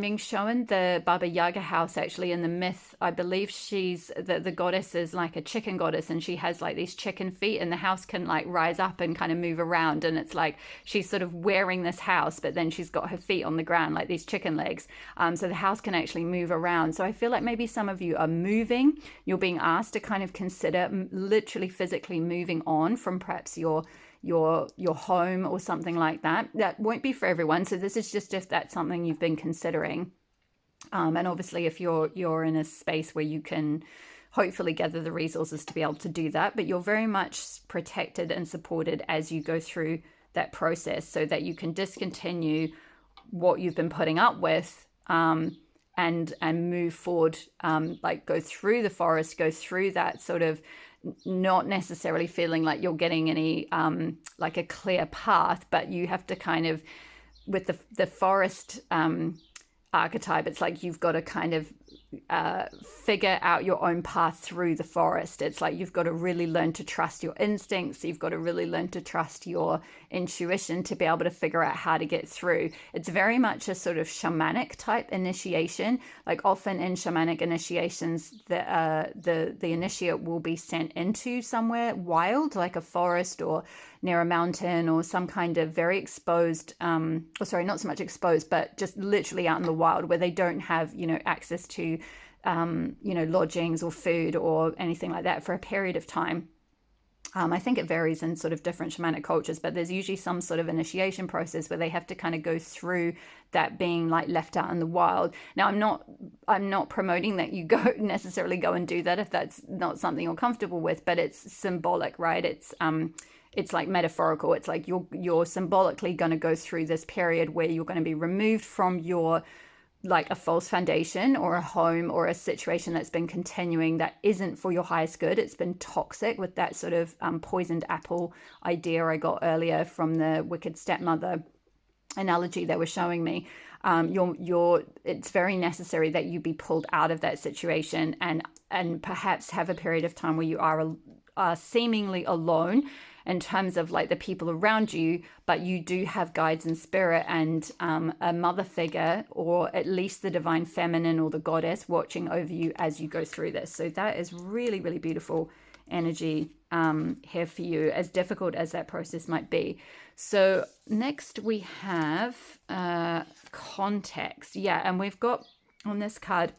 being shown the Baba Yaga house actually in the myth. I believe she's the goddess is like a chicken goddess, and she has like these chicken feet, and the house can like rise up and kind of move around, and it's like she's sort of wearing this house, but then she's got her feet on the ground like these chicken legs. So the house can actually move around. So I feel like maybe some of you are moving. You're being asked to kind of consider literally physically moving on from perhaps your home or something like that. That won't be for everyone. So this is just if that's something you've been considering. And obviously if you're in a space where you can hopefully gather the resources to be able to do that, but you're very much protected and supported as you go through that process, so that you can discontinue what you've been putting up with, and move forward, like go through the forest, go through that sort of not necessarily feeling like you're getting any like a clear path, but you have to kind of, with the forest archetype, it's like you've got to kind of figure out your own path through the forest. It's like you've got to really learn to trust your instincts. You've got to really learn to trust your intuition to be able to figure out how to get through. It's very much a sort of shamanic type initiation. Like often in shamanic initiations, the initiate will be sent into somewhere wild, like a forest or near a mountain or some kind of very exposed, or sorry, not so much exposed, but just literally out in the wild where they don't have, access to, lodgings or food or anything like that for a period of time. I think it varies in sort of different shamanic cultures, but there's usually some sort of initiation process where they have to kind of go through that being like left out in the wild. Now, I'm not promoting that you necessarily go and do that if that's not something you're comfortable with, but it's symbolic, right? It's like metaphorical. It's like you're symbolically going to go through this period where you're going to be removed from your, like a false foundation or a home or a situation that's been continuing that isn't for your highest good. It's been toxic, with that sort of poisoned apple idea I got earlier from the wicked stepmother analogy they were showing me. It's very necessary that you be pulled out of that situation and perhaps have a period of time where you are are seemingly alone in terms of like the people around you, but you do have guides and spirit and a mother figure, or at least the divine feminine or the goddess watching over you as you go through this. So that is really, really beautiful energy here for you, as difficult as that process might be. So next we have context. Yeah, and we've got on this card,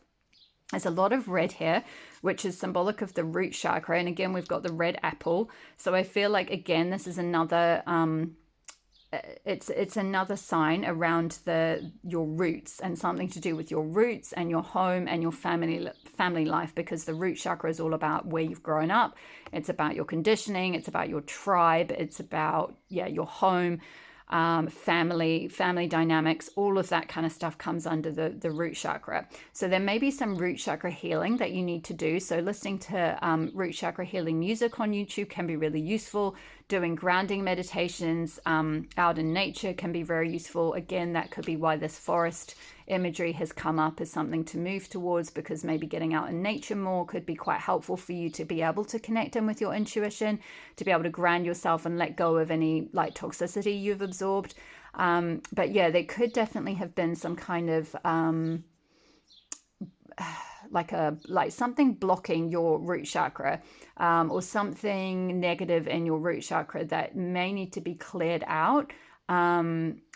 there's a lot of red here, which is symbolic of the root chakra. And again, we've got the red apple. So I feel like, again, this is another, it's another sign around your roots, and something to do with your roots and your home and your family life, because the root chakra is all about where you've grown up. It's about your conditioning. It's about your tribe. It's about, your home. Family dynamics, all of that kind of stuff comes under the root chakra. So there may be some root chakra healing that you need to do. So listening to root chakra healing music on YouTube can be really useful. Doing grounding meditations out in nature can be very useful. Again, that could be why this forest imagery has come up as something to move towards, because maybe getting out in nature more could be quite helpful for you to be able to connect in with your intuition, to be able to ground yourself and let go of any like toxicity you've absorbed. But yeah, there could definitely have been some kind of like something blocking your root chakra, or something negative in your root chakra that may need to be cleared out,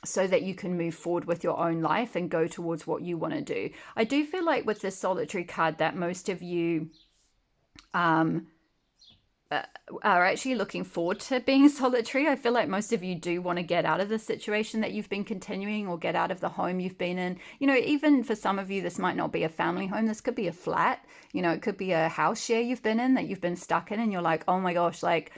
so that you can move forward with your own life and go towards what you want to do. I do feel like with this solitary card that most of you are actually looking forward to being solitary. I feel like most of you do want to get out of the situation that you've been continuing, or get out of the home you've been in. Even for some of you, this might not be a family home. This could be a flat. It could be a house share you've been in, that you've been stuck in, and you're like, oh my gosh, like,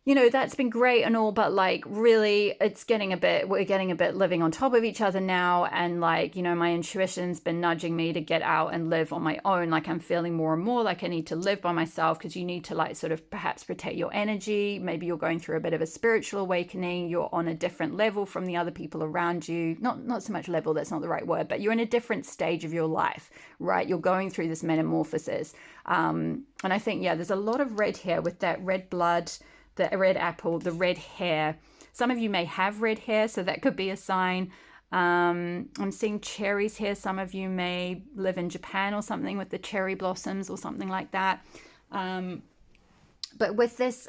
that's been great and all, but like really we're getting a bit living on top of each other now. And like, my intuition's been nudging me to get out and live on my own. Like I'm feeling more and more like I need to live by myself, because you need to like sort of perhaps protect your energy. Maybe you're going through a bit of a spiritual awakening. You're on a different level from the other people around you. Not so much level, that's not the right word, but you're in a different stage of your life, right? You're going through this metamorphosis. And I think, there's a lot of red here with that red blood, the red apple, the red hair. Some of you may have red hair, so that could be a sign. I'm seeing cherries here. Some of you may live in Japan or something with the cherry blossoms or something like that. But with this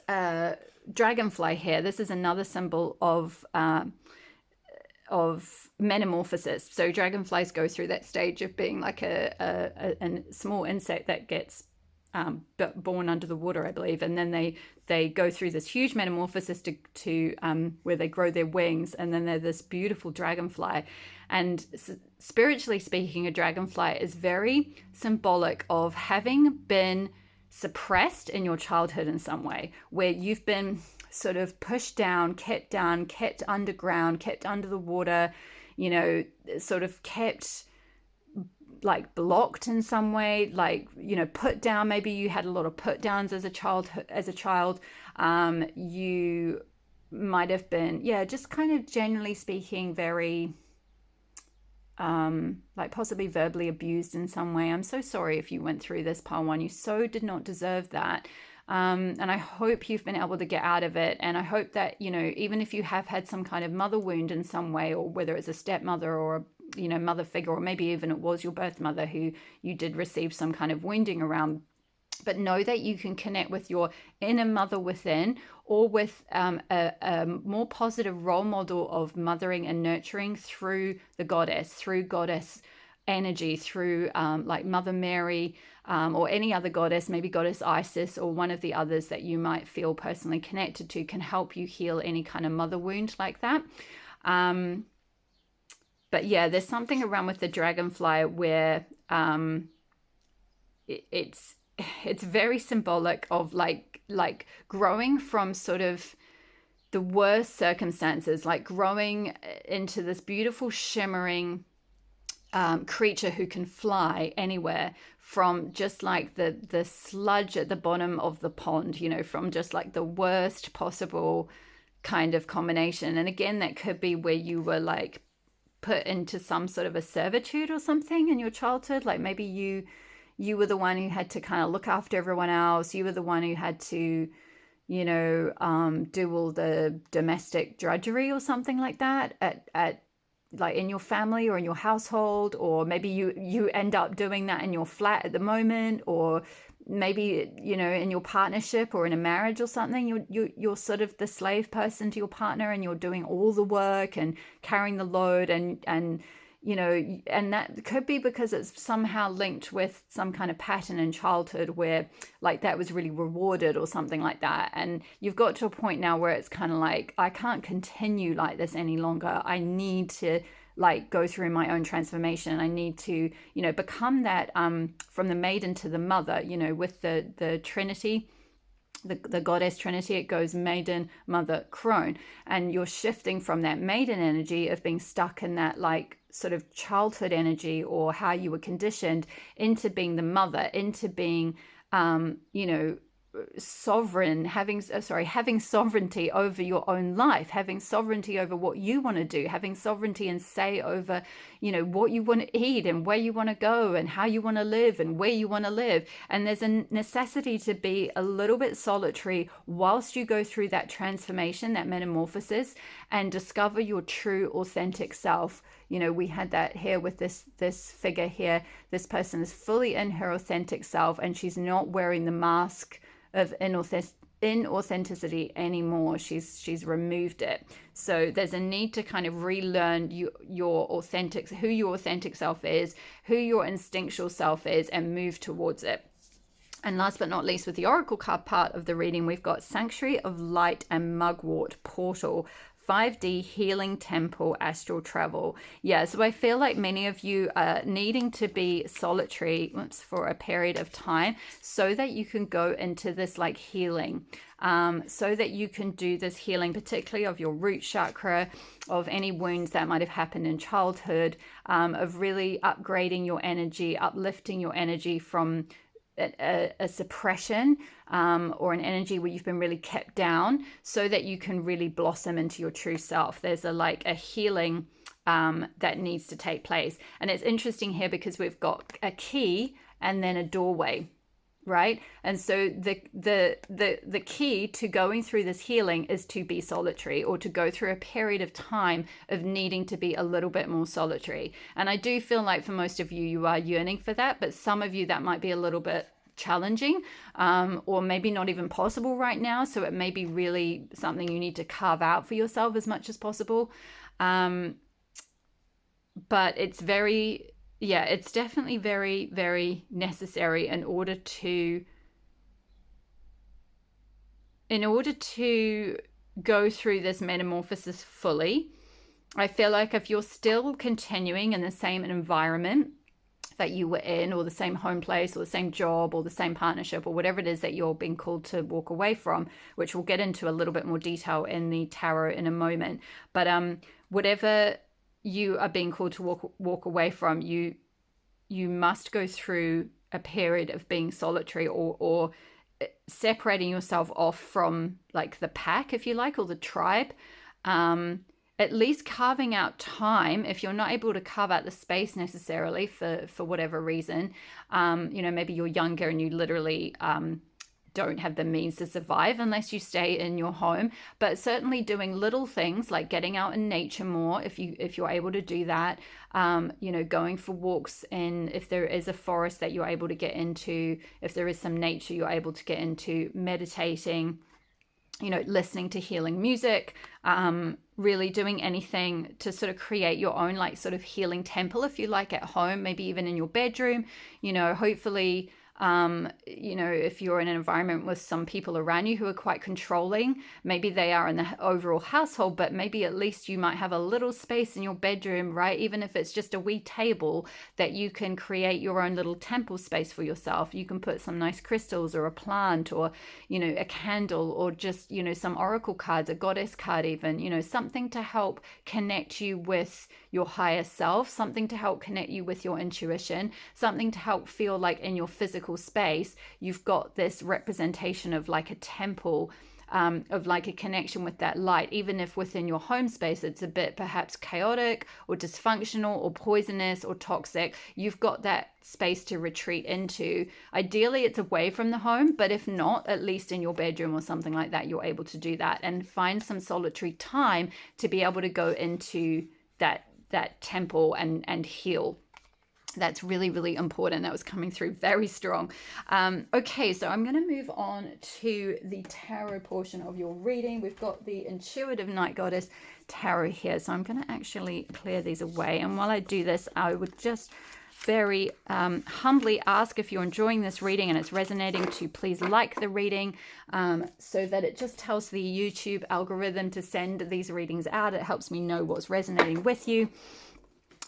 dragonfly here, this is another symbol of metamorphosis. So dragonflies go through that stage of being like a small insect that gets born under the water, I believe, and then they go through this huge metamorphosis to where they grow their wings, and then they're this beautiful dragonfly. And spiritually speaking, a dragonfly is very symbolic of having been suppressed in your childhood in some way, where you've been sort of pushed down, kept underground, kept under the water, sort of kept like blocked in some way, like, put down. Maybe you had a lot of put downs as a child. You might have been, just kind of generally speaking, very like possibly verbally abused in some way. I'm so sorry if you went through this, Pile 1. You so did not deserve that. And I hope you've been able to get out of it. And I hope that, even if you have had some kind of mother wound in some way, or whether it's a stepmother or a mother figure, or maybe even it was your birth mother who you did receive some kind of wounding around, but know that you can connect with your inner mother within, or with a more positive role model of mothering and nurturing through the goddess, through goddess energy, through like Mother Mary, or any other goddess, maybe Goddess Isis, or one of the others that you might feel personally connected to, can help you heal any kind of mother wound like that. But there's something around with the dragonfly where it's very symbolic of like growing from sort of the worst circumstances, like growing into this beautiful shimmering creature who can fly anywhere, from just like the sludge at the bottom of the pond, from just like the worst possible kind of combination. And again, that could be where you were like put into some sort of a servitude or something in your childhood. Like maybe you you were the one who had to kind of look after everyone else. You were the one who had to, do all the domestic drudgery or something like that at like in your family or in your household, or maybe you end up doing that in your flat at the moment, or maybe in your partnership or in a marriage or something. You're sort of the slave person to your partner, and you're doing all the work and carrying the load, and that could be because it's somehow linked with some kind of pattern in childhood where like that was really rewarded or something like that. And you've got to a point now where it's kind of like, I can't continue like this any longer. I need to like go through my own transformation. I need to, become that from the maiden to the mother, with the Trinity. The goddess Trinity, it goes maiden, mother, crone, and you're shifting from that maiden energy of being stuck in that like sort of childhood energy or how you were conditioned into being the mother, into being sovereign, having sovereignty over your own life, having sovereignty over what you want to do, having sovereignty and say over what you want to eat and where you want to go and how you want to live and where you want to live. And there's a necessity to be a little bit solitary whilst you go through that transformation, that metamorphosis, and discover your true authentic self. We had that here with this figure here. This person is fully in her authentic self, and she's not wearing the mask of inauthenticity anymore. She's removed it. So there's a need to kind of relearn who your authentic self is, who your instinctual self is, and move towards it. And last but not least, with the oracle card part of the reading, we've got Sanctuary of Light and Mugwort Portal, 5D Healing Temple Astral Travel. Yeah, so I feel like many of you are needing to be solitary for a period of time so that you can go into this like healing, so that you can do this healing, particularly of your root chakra, of any wounds that might have happened in childhood, of really upgrading your energy, uplifting your energy from a suppression or an energy where you've been really kept down, so that you can really blossom into your true self. There's a healing that needs to take place. And it's interesting here because we've got a key and then a doorway, right? And so the key to going through this healing is to be solitary, or to go through a period of time of needing to be a little bit more solitary. And I do feel like for most of you, you are yearning for that, but some of you that might be a little bit challenging, or maybe not even possible right now. So it may be really something you need to carve out for yourself as much as possible. But it's it's definitely very, very necessary in order to go through this metamorphosis fully. I feel like if you're still continuing in the same environment that you were in, or the same home place, or the same job, or the same partnership, or whatever it is that you're being called to walk away from, which we'll get into a little bit more detail in the tarot in a moment. But whatever you are being called to walk away from, you must go through a period of being solitary, or separating yourself off from like the pack, if you like, or the tribe. At least carving out time, if you're not able to carve out the space necessarily for whatever reason, maybe you're younger and you literally don't have the means to survive unless you stay in your home. But certainly doing little things like getting out in nature more, if you're able to do that, going for walks in, if there is a forest that you're able to get into, if there is some nature you're able to get into, meditating, listening to healing music, really doing anything to sort of create your own like sort of healing temple, if you like, at home, maybe even in your bedroom, hopefully, if you're in an environment with some people around you who are quite controlling, maybe they are in the overall household, but maybe at least you might have a little space in your bedroom, right? Even if it's just a wee table, that you can create your own little temple space for yourself. You can put some nice crystals or a plant, or, a candle, or just, some oracle cards, a goddess card even, something to help connect you with your higher self, something to help connect you with your intuition, something to help feel like in your physical space, you've got this representation of like a temple of like a connection with that light, even if within your home space it's a bit perhaps chaotic or dysfunctional or poisonous or toxic. You've got that space to retreat into. Ideally it's away from the home, but if not, at least in your bedroom or something like that, you're able to do that and find some solitary time to be able to go into that temple and heal. That's really, really important. That was coming through very strong. Okay, so I'm going to move on to the tarot portion of your reading. We've got the Intuitive Night Goddess Tarot here. So I'm going to actually clear these away. And while I do this, I would just very humbly ask, if you're enjoying this reading and it's resonating, to please like the reading, so that it just tells the YouTube algorithm to send these readings out. It helps me know what's resonating with you.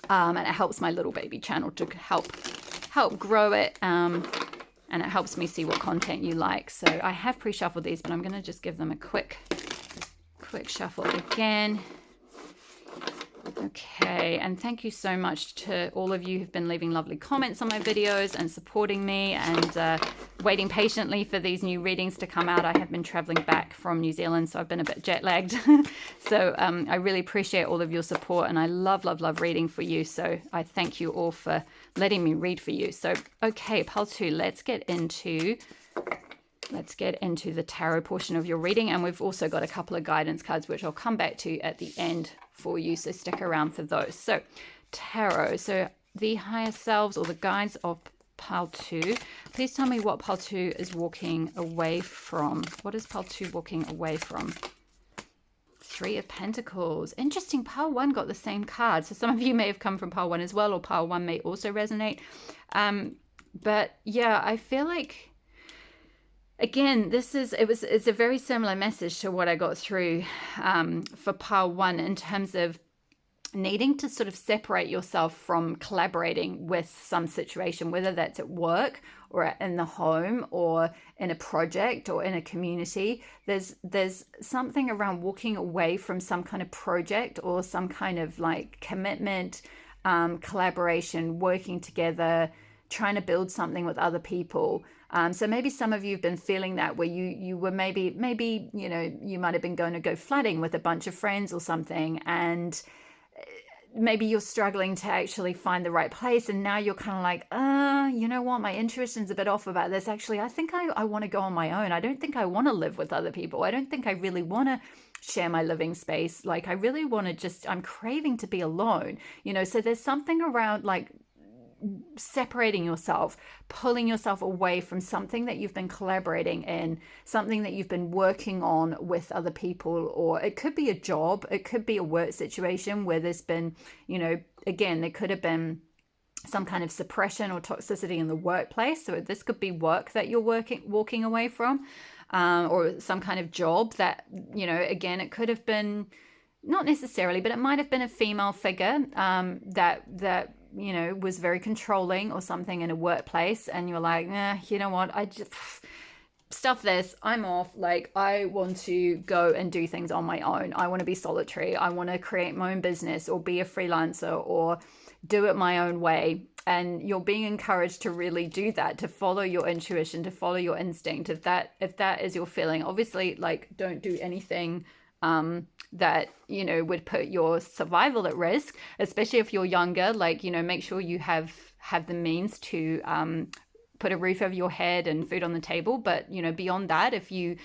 And it helps my little baby channel to help grow it, and it helps me see what content you like. So I have pre-shuffled these, but I'm going to just give them a quick shuffle again. Okay, and thank you so much to all of you who've been leaving lovely comments on my videos and supporting me and waiting patiently for these new readings to come out. I have been traveling back from New Zealand, so I've been a bit jet lagged. So I really appreciate all of your support, and I love reading for you. So I thank you all for letting me read for you. So, okay, pile 2, let's get into the tarot portion of your reading. And we've also got a couple of guidance cards, which I'll come back to at the end for you. So stick around for those. So tarot. So the higher selves or the guides of pile 2. Please tell me what pile 2 is walking away from. What is pile 2 walking away from? 3 of Pentacles. Interesting. Pile 1 got the same card. So some of you may have come from pile 1 as well, or pile 1 may also resonate. But yeah, I feel like, again, it's a very similar message to what I got through for pile 1, in terms of needing to sort of separate yourself from collaborating with some situation, whether that's at work or in the home or in a project or in a community. There's something around walking away from some kind of project or some kind of like commitment, collaboration, working together, trying to build something with other people. So maybe some of you have been feeling that, where you were maybe, you know, you might have been going to go flooding with a bunch of friends or something, and maybe you're struggling to actually find the right place, and now you're kind of like, you know what, my intuition's a bit off about this. Actually, I think I want to go on my own. I don't think I want to live with other people. I don't think I really want to share my living space. Like, I really want to I'm craving to be alone, you know. So there's something around like separating yourself, pulling yourself away from something that you've been collaborating in, something that you've been working on with other people, or it could be a job, it could be a work situation where there's been, you know, again, there could have been some kind of suppression or toxicity in the workplace. So this could be work that you're walking away from, or some kind of job that, you know, again, it could have been, not necessarily, but it might have been a female figure that you know, was very controlling or something in a workplace, and you're like, you know what, I just stuff this, I'm off. Like, I want to go and do things on my own. I want to be solitary. I want to create my own business or be a freelancer or do it my own way. And you're being encouraged to really do that, to follow your intuition, to follow your instinct. If that is your feeling, obviously, like, don't do anything that, you know, would put your survival at risk, especially if you're younger. Like, you know, make sure you have the means to put a roof over your head and food on the table. But, you know, beyond that, if you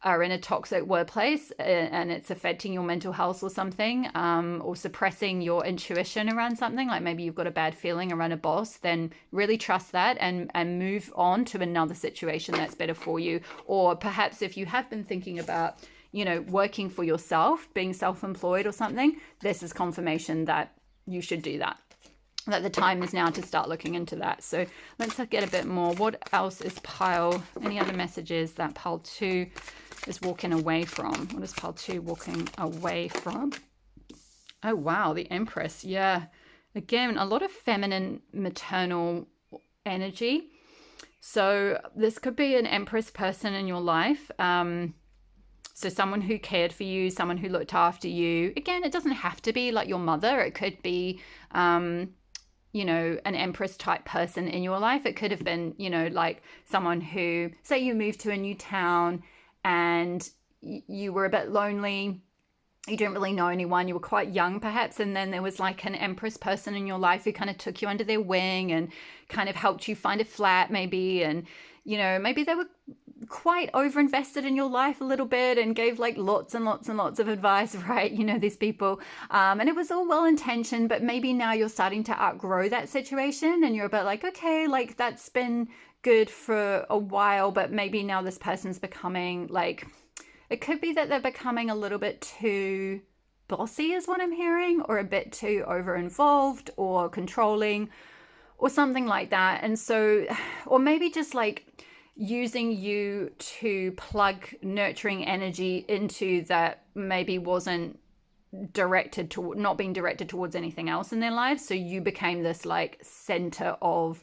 are in a toxic workplace and it's affecting your mental health or something, or suppressing your intuition around something, like maybe you've got a bad feeling around a boss, then really trust that and move on to another situation that's better for you. Or perhaps if you have been thinking about, you know, working for yourself, being self-employed or something, this is confirmation that you should do that, that the time is now to start looking into that. So let's get a bit more. What else is any other messages that pile 2 is walking away from? What is pile 2 walking away from? Oh, wow, the Empress. Yeah. Again, a lot of feminine, maternal energy. So this could be an Empress person in your life. So someone who cared for you, someone who looked after you. Again, it doesn't have to be like your mother. It could be, you know, an Empress type person in your life. It could have been, you know, like someone who, say you moved to a new town and you were a bit lonely. You didn't really know anyone. You were quite young, perhaps. And then there was like an Empress person in your life who kind of took you under their wing and kind of helped you find a flat, maybe. And, maybe they were quite overinvested in your life a little bit and gave like lots and lots and lots of advice, right? These people. And it was all well intentioned, but maybe now you're starting to outgrow that situation and you're a bit like, okay, like that's been good for a while, but maybe now this person's becoming like, it could be that they're becoming a little bit too bossy is what I'm hearing, or a bit too over involved or controlling or something like that. And so, or maybe just like using you to plug nurturing energy into that maybe wasn't directed to, not being directed towards anything else in their lives. So you became this like center of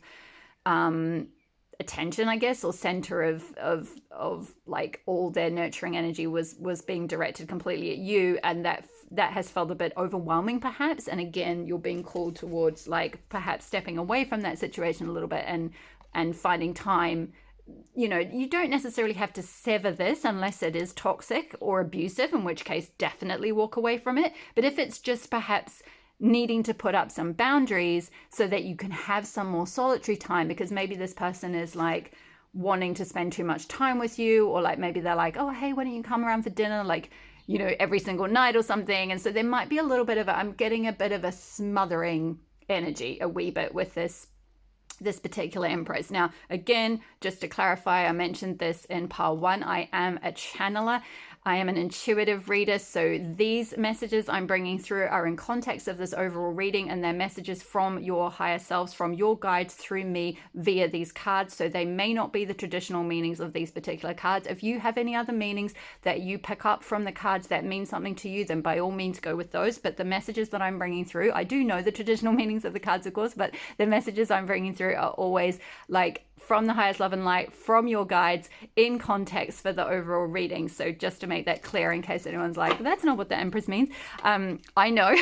attention, I guess, or center of like all their nurturing energy was being directed completely at you, and that has felt a bit overwhelming perhaps. And again, you're being called towards like perhaps stepping away from that situation a little bit and finding time. You don't necessarily have to sever this unless it is toxic or abusive, in which case definitely walk away from it. But if it's just perhaps needing to put up some boundaries so that you can have some more solitary time, because maybe this person is like wanting to spend too much time with you, or like maybe they're like, oh, hey, why don't you come around for dinner, like, every single night or something. And so there might be a little bit of I'm getting a bit of a smothering energy a wee bit with this particular Empress. Now, again, just to clarify, I mentioned this in part 1, I am a channeler. I am an intuitive reader, so these messages I'm bringing through are in context of this overall reading, and they're messages from your higher selves, from your guides through me via these cards. So they may not be the traditional meanings of these particular cards. If you have any other meanings that you pick up from the cards that mean something to you, then by all means go with those. But the messages that I'm bringing through, I do know the traditional meanings of the cards, of course, but the messages I'm bringing through are always like from the highest love and light, from your guides, in context for the overall reading. So just to make that clear, in case anyone's like, that's not what the Empress means. I know,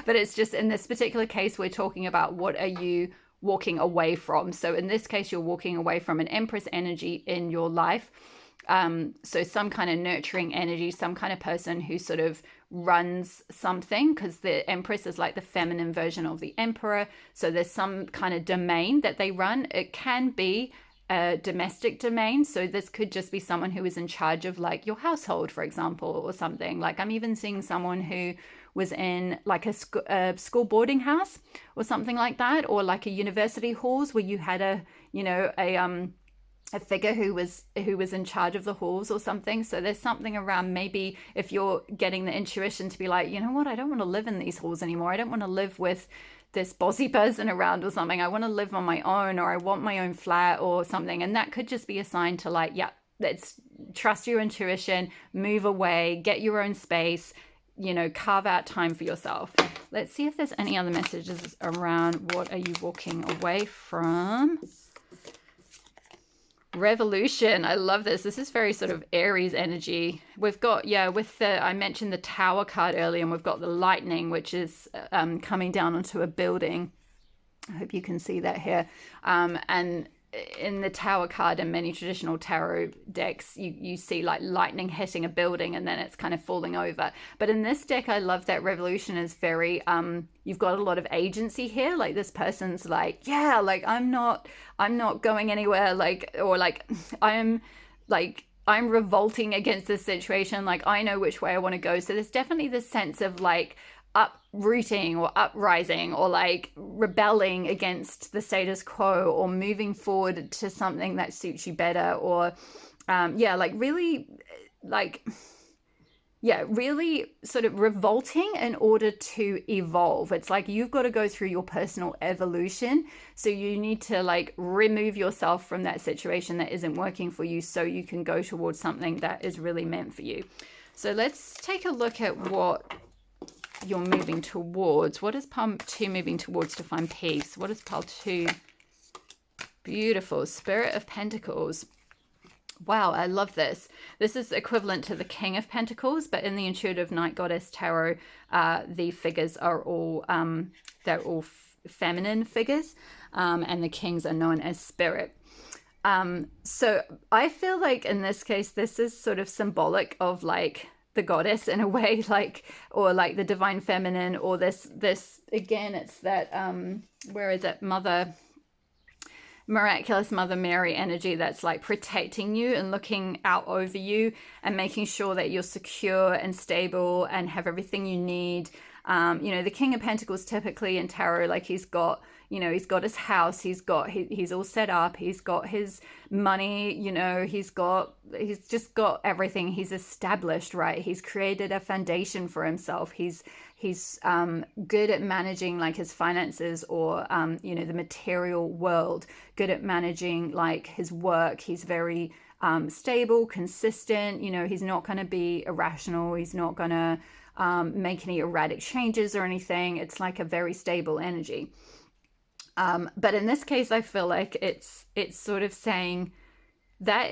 but it's just in this particular case, we're talking about what are you walking away from. So in this case, you're walking away from an Empress energy in your life. So some kind of nurturing energy, some kind of person who sort of runs something, because the Empress is like the feminine version of the Emperor. So there's some kind of domain that they run. It can be a domestic domain. So this could just be someone who is in charge of like your household, for example, or something. Like I'm even seeing someone who was in like a school boarding house or something like that, or like a university halls where you had a figure who was in charge of the halls or something. So there's something around, maybe if you're getting the intuition to be like, you know what, I don't want to live in these halls anymore. I don't want to live with this bossy person around or something. I want to live on my own, or I want my own flat or something. And that could just be a sign to like, yeah, let's trust your intuition, move away, get your own space, carve out time for yourself. Let's see if there's any other messages around what are you walking away from. Revolution. I love this. This is very sort of Aries energy. We've got, I mentioned the Tower card earlier, and we've got the lightning, which is coming down onto a building. I hope you can see that here. And in the Tower card in many traditional tarot decks, you see like lightning hitting a building and then it's kind of falling over. But in this deck, I love that Revolution is very, you've got a lot of agency here. Like this person's like, yeah, like I'm not going anywhere. I'm revolting against this situation. Like I know which way I want to go. So there's definitely this sense of like uprooting or uprising, or like rebelling against the status quo, or moving forward to something that suits you better, or really sort of revolting in order to evolve. It's like you've got to go through your personal evolution. So you need to like remove yourself from that situation that isn't working for you, so you can go towards something that is really meant for you. So let's take a look at what you're moving towards. What is pile 2 moving towards to find peace? What is pile 2? Beautiful. Spirit of Pentacles. Wow, I love this. This is equivalent to the King of Pentacles, but in the Intuitive Night Goddess Tarot, the figures are all they're all feminine figures, and the kings are known as spirit. So I feel like in this case, this is sort of symbolic of like the goddess in a way, like, or like the divine feminine, or this again, it's that where is it, miraculous Mother Mary energy that's like protecting you and looking out over you and making sure that you're secure and stable and have everything you need. The King of Pentacles typically in tarot, like he's got his house, he's all set up, he's got his money, he's just got everything. He's established, right? He's created a foundation for himself. He's good at managing like his finances, or the material world, good at managing like his work. He's very stable, consistent. He's not going to be irrational. He's not going to make any erratic changes or anything. It's like a very stable energy. But in this case, I feel like it's sort of saying that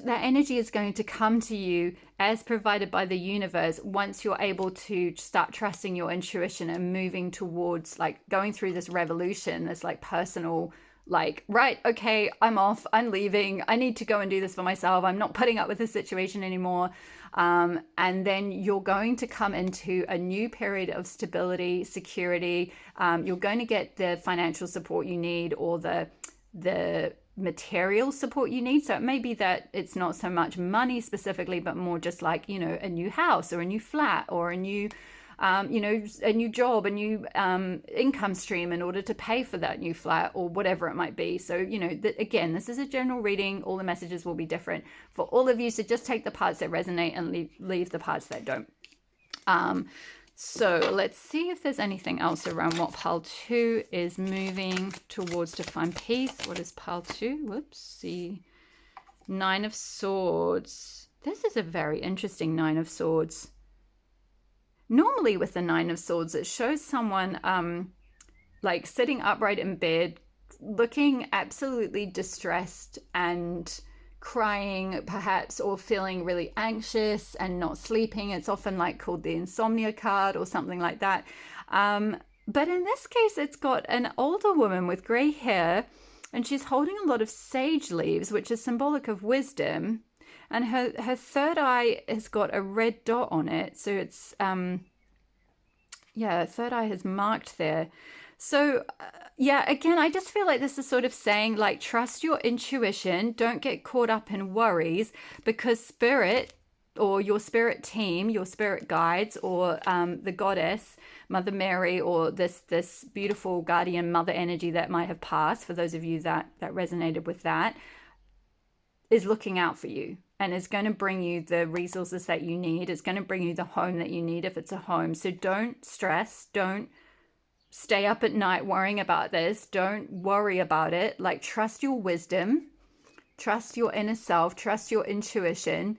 energy is going to come to you as provided by the universe once you're able to start trusting your intuition and moving towards like going through this revolution, this like personal, like, right, okay, I'm off, I'm leaving, I need to go and do this for myself, I'm not putting up with this situation anymore. And then you're going to come into a new period of stability, security. You're going to get the financial support you need, or the material support you need. So it may be that it's not so much money specifically, but more just like, a new house or a new flat or a new a new job, a new income stream in order to pay for that new flat, or whatever it might be. So, again, this is a general reading. All the messages will be different for all of you. So just take the parts that resonate and leave the parts that don't. So let's see if there's anything else around what pile 2 is moving towards to find peace. What is pile 2? Whoopsie. 9 of Swords. This is a very interesting 9 of Swords. Normally with the 9 of Swords, it shows someone like sitting upright in bed, looking absolutely distressed and crying perhaps, or feeling really anxious and not sleeping. It's often like called the insomnia card or something like that. But in this case, it's got an older woman with gray hair, and she's holding a lot of sage leaves, which is symbolic of wisdom. And her third eye has got a red dot on it. So it's, third eye is marked there. So, again, I just feel like this is sort of saying, like, trust your intuition. Don't get caught up in worries, because spirit, or your spirit team, your spirit guides, or the goddess, Mother Mary, or this beautiful guardian mother energy that might have passed, for those of you that resonated with that, is looking out for you. And is going to bring you the resources that you need. It's going to bring you the home that you need if it's a home. So don't stress. Don't stay up at night worrying about this. Don't worry about it. Like, trust your wisdom. Trust your inner self. Trust your intuition.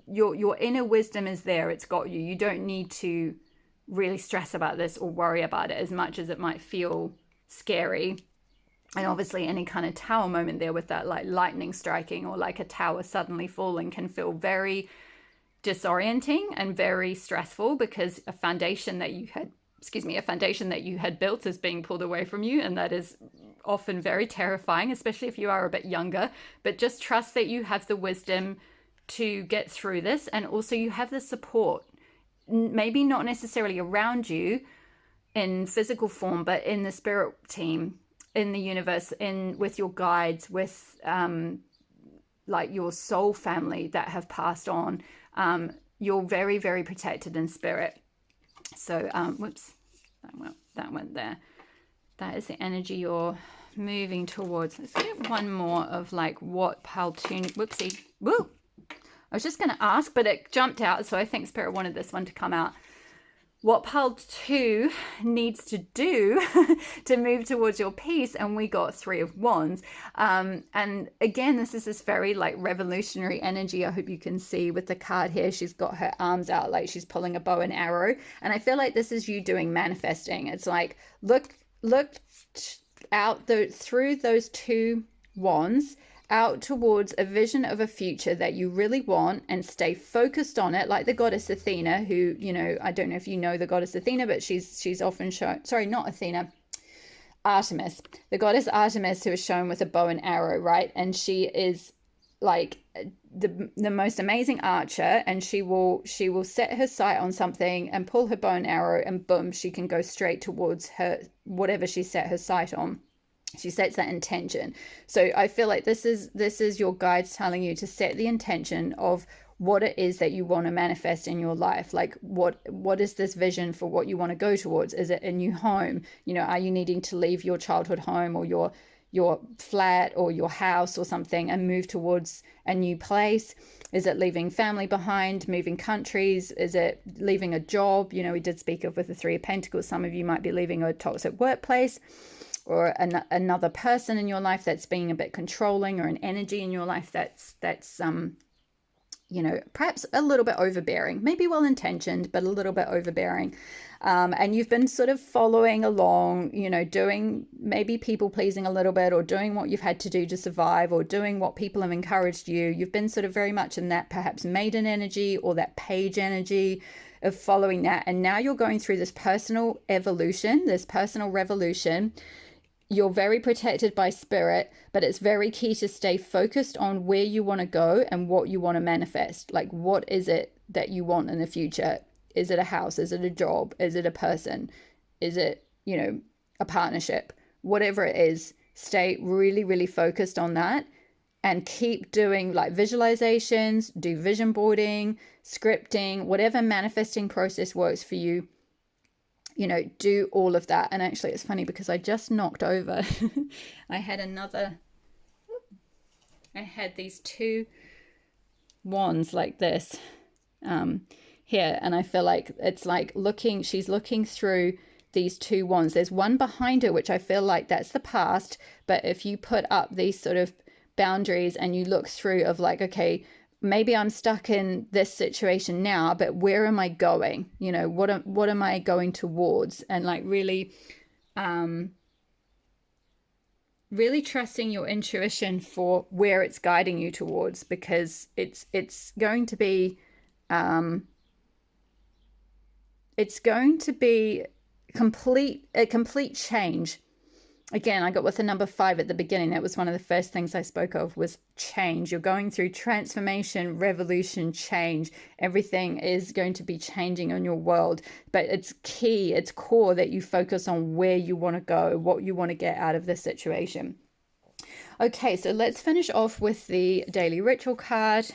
Your inner wisdom is there. It's got you. You don't need to really stress about this or worry about it as much as it might feel scary. And obviously any kind of tower moment there with that like lightning striking, or like a tower suddenly falling, can feel very disorienting and very stressful, because a foundation that you had built is being pulled away from you. And that is often very terrifying, especially if you are a bit younger. But just trust that you have the wisdom to get through this. And also you have the support, maybe not necessarily around you in physical form, but in the spirit team, in the universe, with your guides, with like your soul family that have passed on. You're very, very protected in spirit. So, whoops, that went there. That is the energy you're moving towards. Let's get one more of like what pile 2, whoopsie, woo! I was just going to ask, but it jumped out, so I think Spirit wanted this one to come out. What pile 2 needs to do to move towards your peace, and we got 3 of Wands. And again, this is this very like revolutionary energy. I hope you can see with the card here. She's got her arms out like she's pulling a bow and arrow. And I feel like this is you doing manifesting. It's like, look out through those 2 wands, out towards a vision of a future that you really want, and stay focused on it, like the goddess Athena, who, I don't know if you know the goddess Athena, but she's often shown, sorry, not Athena, Artemis, the goddess Artemis, who is shown with a bow and arrow, right? And she is like the most amazing archer, and she will set her sight on something and pull her bow and arrow, and boom, she can go straight towards her whatever she set her sight on. She sets that intention. So I feel like this is your guides telling you to set the intention of what it is that you want to manifest in your life. Like what is this vision for what you want to go towards? Is it a new home? You know, are you needing to leave your childhood home or your flat or your house or something and move towards a new place? Is it leaving family behind, moving countries? Is it leaving a job? You know, we did speak of with the Three of Pentacles, some of you might be leaving a toxic workplace, or another person in your life that's being a bit controlling, or an energy in your life that's you know, perhaps a little bit overbearing, maybe well-intentioned, but a little bit overbearing. And you've been sort of following along, you know, doing maybe people pleasing a little bit, or doing what you've had to do to survive, or doing what people have encouraged you. You've been sort of very much in that perhaps maiden energy or that page energy of following that. And now you're going through this personal evolution, this personal revolution. You're very protected by spirit, but it's very key to stay focused on where you want to go and what you want to manifest. Like, what is it that you want in the future? Is it a house? Is it a job? Is it a person? Is it, you know, a partnership? Whatever it is, stay really, really focused on that, and keep doing like visualizations, do vision boarding, scripting, whatever manifesting process works for you. You know, do all of that. And actually, it's funny because I just knocked over. I had these two wands like this here. And I feel like it's like she's looking through these two wands. There's one behind her, which I feel like that's the past. But if you put up these sort of boundaries and you look through of like, okay, maybe I'm stuck in this situation now, but where am I going? You know, what am I going towards? And like really trusting your intuition for where it's guiding you towards, because it's going to be a complete change. Again, I got with the number 5 at the beginning. That was one of the first things I spoke of, was change. You're going through transformation, revolution, change. Everything is going to be changing in your world. But it's key, it's core that you focus on where you want to go, what you want to get out of this situation. Okay, so let's finish off with the daily ritual card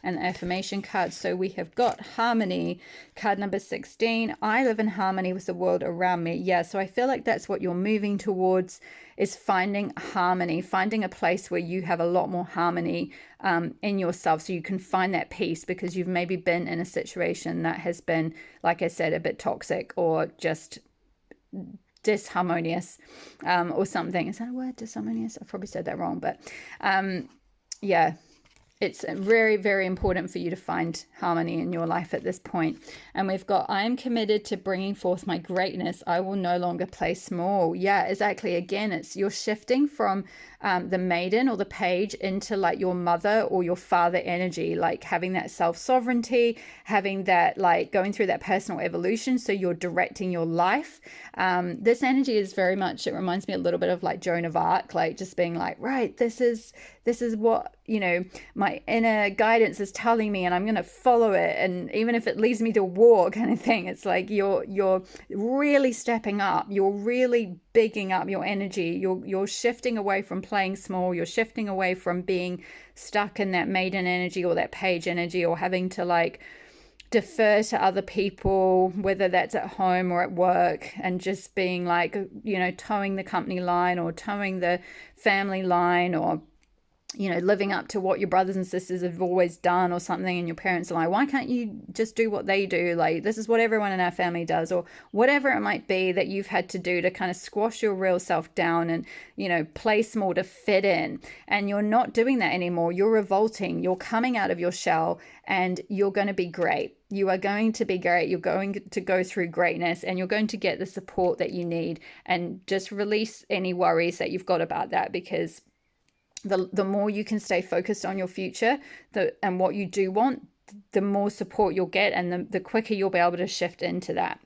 and the affirmation card. So we have got harmony, card number 16. I live in harmony with the world around me. Yeah, so I feel like that's what you're moving towards, is finding harmony, finding a place where you have a lot more harmony in yourself, so you can find that peace, because you've maybe been in a situation that has been, like I said, a bit toxic or just disharmonious or something. Is that a word, disharmonious? I probably said that wrong, but yeah. It's very, very important for you to find harmony in your life at this point. And we've got, I am committed to bringing forth my greatness. I will no longer play small. Yeah, exactly. Again, it's you're shifting from the maiden or the page into like your mother or your father energy, like having that self-sovereignty, having that, like going through that personal evolution. So you're directing your life. This energy is very much, it reminds me a little bit of like Joan of Arc, like just being like, right, this is what, you know, my inner guidance is telling me, and I'm going to follow it. And even if it leads me to war kind of thing, it's like you're really stepping up. You're really bigging up your energy. You're shifting away from playing small. You're shifting away from being stuck in that maiden energy or that page energy, or having to like defer to other people, whether that's at home or at work, and just being like, you know, towing the company line or towing the family line, or you know, living up to what your brothers and sisters have always done or something, and your parents are like, why can't you just do what they do? Like, this is what everyone in our family does, or whatever it might be that you've had to do to kind of squash your real self down and, you know, play small to fit in. And you're not doing that anymore. You're revolting. You're coming out of your shell, and you're going to be great. You are going to be great. You're going to go through greatness, and you're going to get the support that you need. And just release any worries that you've got about that, because the more you can stay focused on your future and what you do want, the more support you'll get, and the quicker you'll be able to shift into that.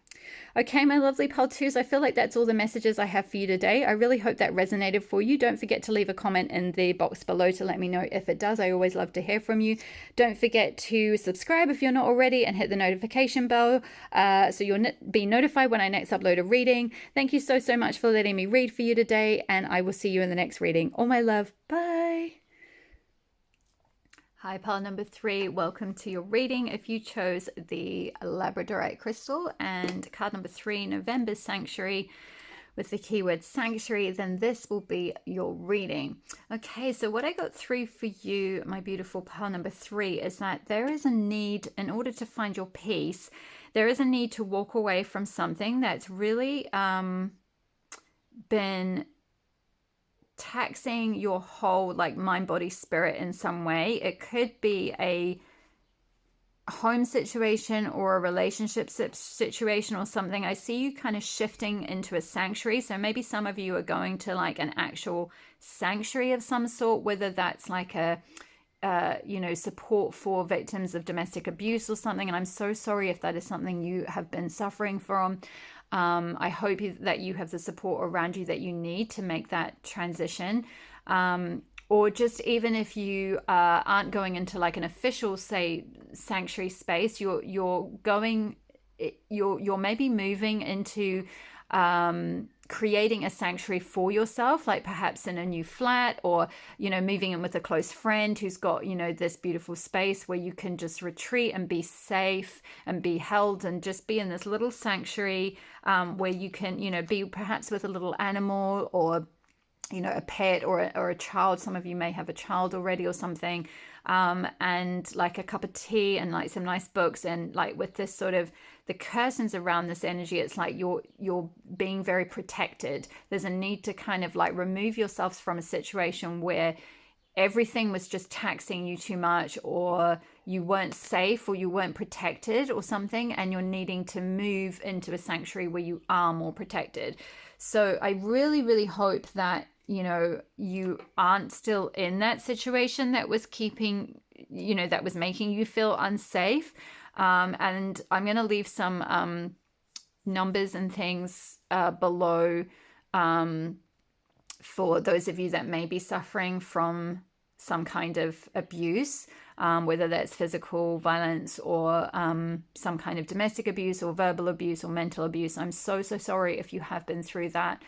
Okay, my lovely pile twos, I feel like that's all the messages I have for you today. I really hope that resonated for you. Don't forget to leave a comment in the box below to let me know if it does. I always love to hear from you. Don't forget to subscribe if you're not already and hit the notification bell so you'll be notified when I next upload a reading. Thank you so, so much for letting me read for you today, and I will see you in the next reading. All my love. Bye. Hi, pile number 3. Welcome to your reading. If you chose the Labradorite crystal and card number 3, November's Sanctuary, with the keyword sanctuary, then this will be your reading. Okay, so what I got through for you, my beautiful pile number 3, is that there is a need, in order to find your peace, there is a need to walk away from something that's really been taxing your whole like mind, body, spirit in some way. It could be a home situation or a relationship situation or something. I see you kind of shifting into a sanctuary. So maybe some of you are going to like an actual sanctuary of some sort, whether that's like a support for victims of domestic abuse or something. And I'm so sorry if that is something you have been suffering from. I hope that you have the support around you that you need to make that transition. Or just even if you aren't going into like an official, say, sanctuary space, you're maybe moving into creating a sanctuary for yourself, like perhaps in a new flat, or moving in with a close friend who's got this beautiful space where you can just retreat and be safe and be held and just be in this little sanctuary where you can be perhaps with a little animal or a pet or a child. Some of you may have a child already or something, and like a cup of tea and like some nice books, and like with this sort of the curtains around this energy, it's like you're being very protected. There's a need to kind of like remove yourselves from a situation where everything was just taxing you too much, or you weren't safe, or you weren't protected or something, and you're needing to move into a sanctuary where you are more protected. So I really, really hope that you aren't still in that situation that was that was making you feel unsafe. And I'm going to leave some numbers and things below for those of you that may be suffering from some kind of abuse, whether that's physical violence or some kind of domestic abuse or verbal abuse or mental abuse. I'm so, so sorry if you have been through that.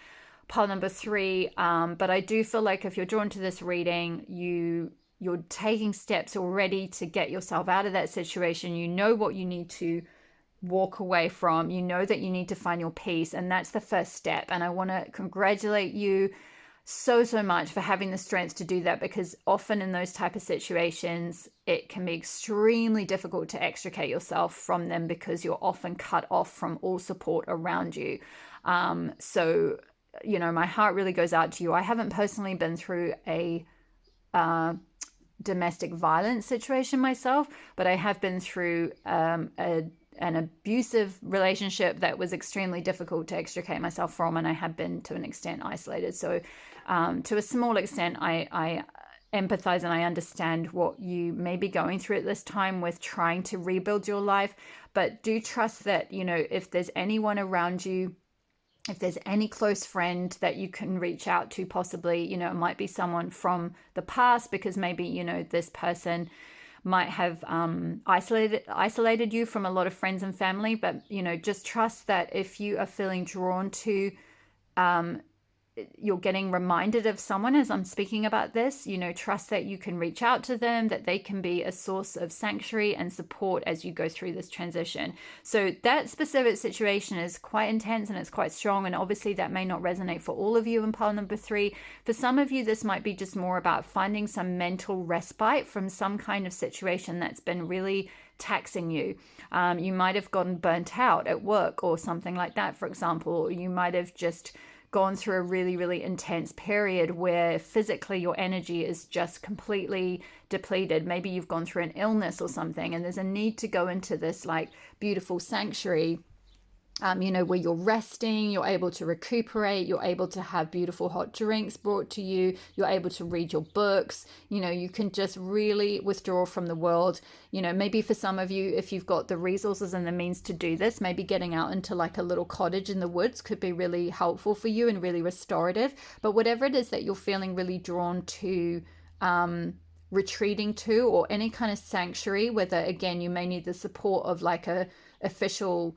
Pile number 3, but I do feel like if you're drawn to this reading, you're taking steps already to get yourself out of that situation. You know what you need to walk away from. You know that you need to find your peace, and that's the first step. And I want to congratulate you so, so much for having the strength to do that, because often in those type of situations, it can be extremely difficult to extricate yourself from them because you're often cut off from all support around you. So my heart really goes out to you. I haven't personally been through a domestic violence situation myself, but I have been through an abusive relationship that was extremely difficult to extricate myself from, and I have been to an extent isolated. So to a small extent, I empathize and I understand what you may be going through at this time with trying to rebuild your life. But do trust that if there's anyone around you, if there's any close friend that you can reach out to, possibly, it might be someone from the past, because maybe, this person might have isolated you from a lot of friends and family. But, just trust that if you are feeling drawn to, you're getting reminded of someone as I'm speaking about this, trust that you can reach out to them, that they can be a source of sanctuary and support as you go through this transition. So that specific situation is quite intense and it's quite strong. And obviously that may not resonate for all of you in pile number 3. For some of you, this might be just more about finding some mental respite from some kind of situation that's been really taxing you. You might have gotten burnt out at work or something like that, for example, or you might have just gone through a really, really intense period where physically your energy is just completely depleted. Maybe you've gone through an illness or something, and there's a need to go into this like beautiful sanctuary where you're resting, you're able to recuperate, you're able to have beautiful hot drinks brought to you, you're able to read your books, you can just really withdraw from the world. Maybe for some of you, if you've got the resources and the means to do this, maybe getting out into like a little cottage in the woods could be really helpful for you and really restorative. But whatever it is that you're feeling really drawn to, retreating to, or any kind of sanctuary, whether again you may need the support of like a official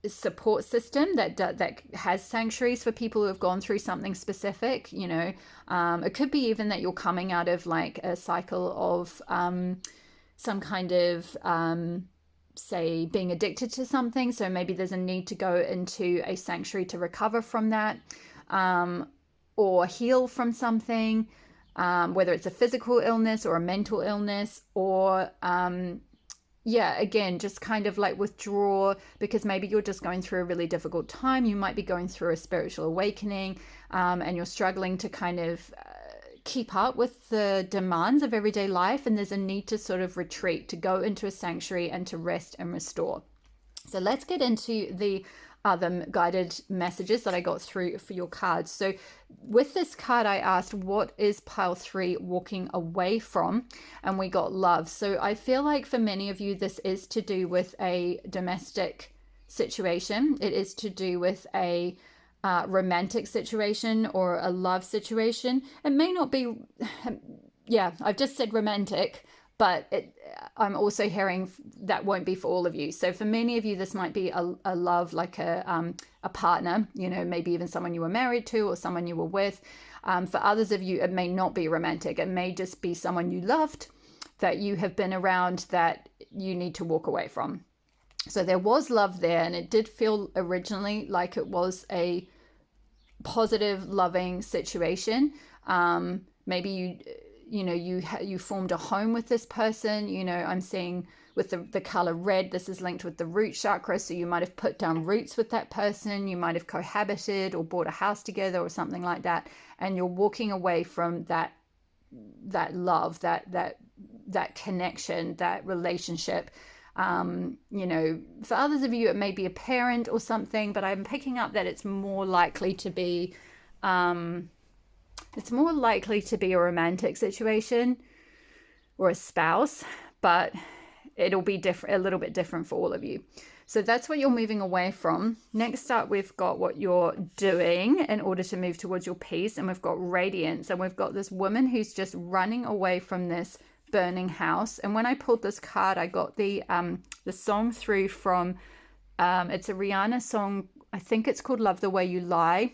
support system that has sanctuaries for people who have gone through something specific. It could be even that you're coming out of like a cycle of some kind of say being addicted to something, so maybe there's a need to go into a sanctuary to recover from that, or heal from something, whether it's a physical illness or a mental illness, or again, just kind of like withdraw, because maybe you're just going through a really difficult time. You might be going through a spiritual awakening, and you're struggling to kind of keep up with the demands of everyday life. And there's a need to sort of retreat, to go into a sanctuary and to rest and restore. So let's get into the other guided messages that I got through for your cards. So with this card, I asked, what is pile 3 walking away from? And we got love. So I feel like for many of you, this is to do with a domestic situation. It is to do with a romantic situation or a love situation. It may not be, I've just said romantic, but I'm also hearing that won't be for all of you. So for many of you, this might be a love, like a partner, maybe even someone you were married to or someone you were with. For others of you, it may not be romantic. It may just be someone you loved, that you have been around, that you need to walk away from. So there was love there, and it did feel originally like it was a positive, loving situation. Maybe you formed a home with this person. I'm seeing with the color red, this is linked with the root chakra. So you might have put down roots with that person. You might have cohabited or bought a house together or something like that. And you're walking away from that love, that connection, that relationship. For others of you, it may be a parent or something, but I'm picking up that it's more likely to be, a romantic situation or a spouse, but it'll be different, a little bit different for all of you. So that's what you're moving away from. Next up, we've got what you're doing in order to move towards your peace. And we've got radiance. And we've got this woman who's just running away from this burning house. And when I pulled this card, I got the song through from, it's a Rihanna song. I think it's called Love the Way You Lie.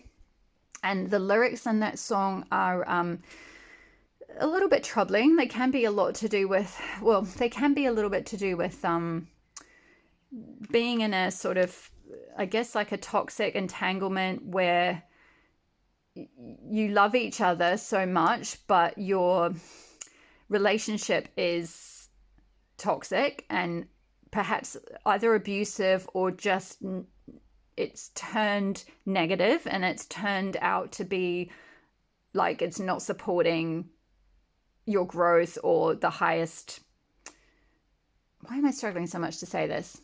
And the lyrics in that song are a little bit troubling. They can be a little bit to do with being in a sort of, I guess, like a toxic entanglement where you love each other so much, but your relationship is toxic and perhaps either abusive or just it's turned negative, and it's turned out to be like it's not supporting your growth or the highest. Why am I struggling so much to say this?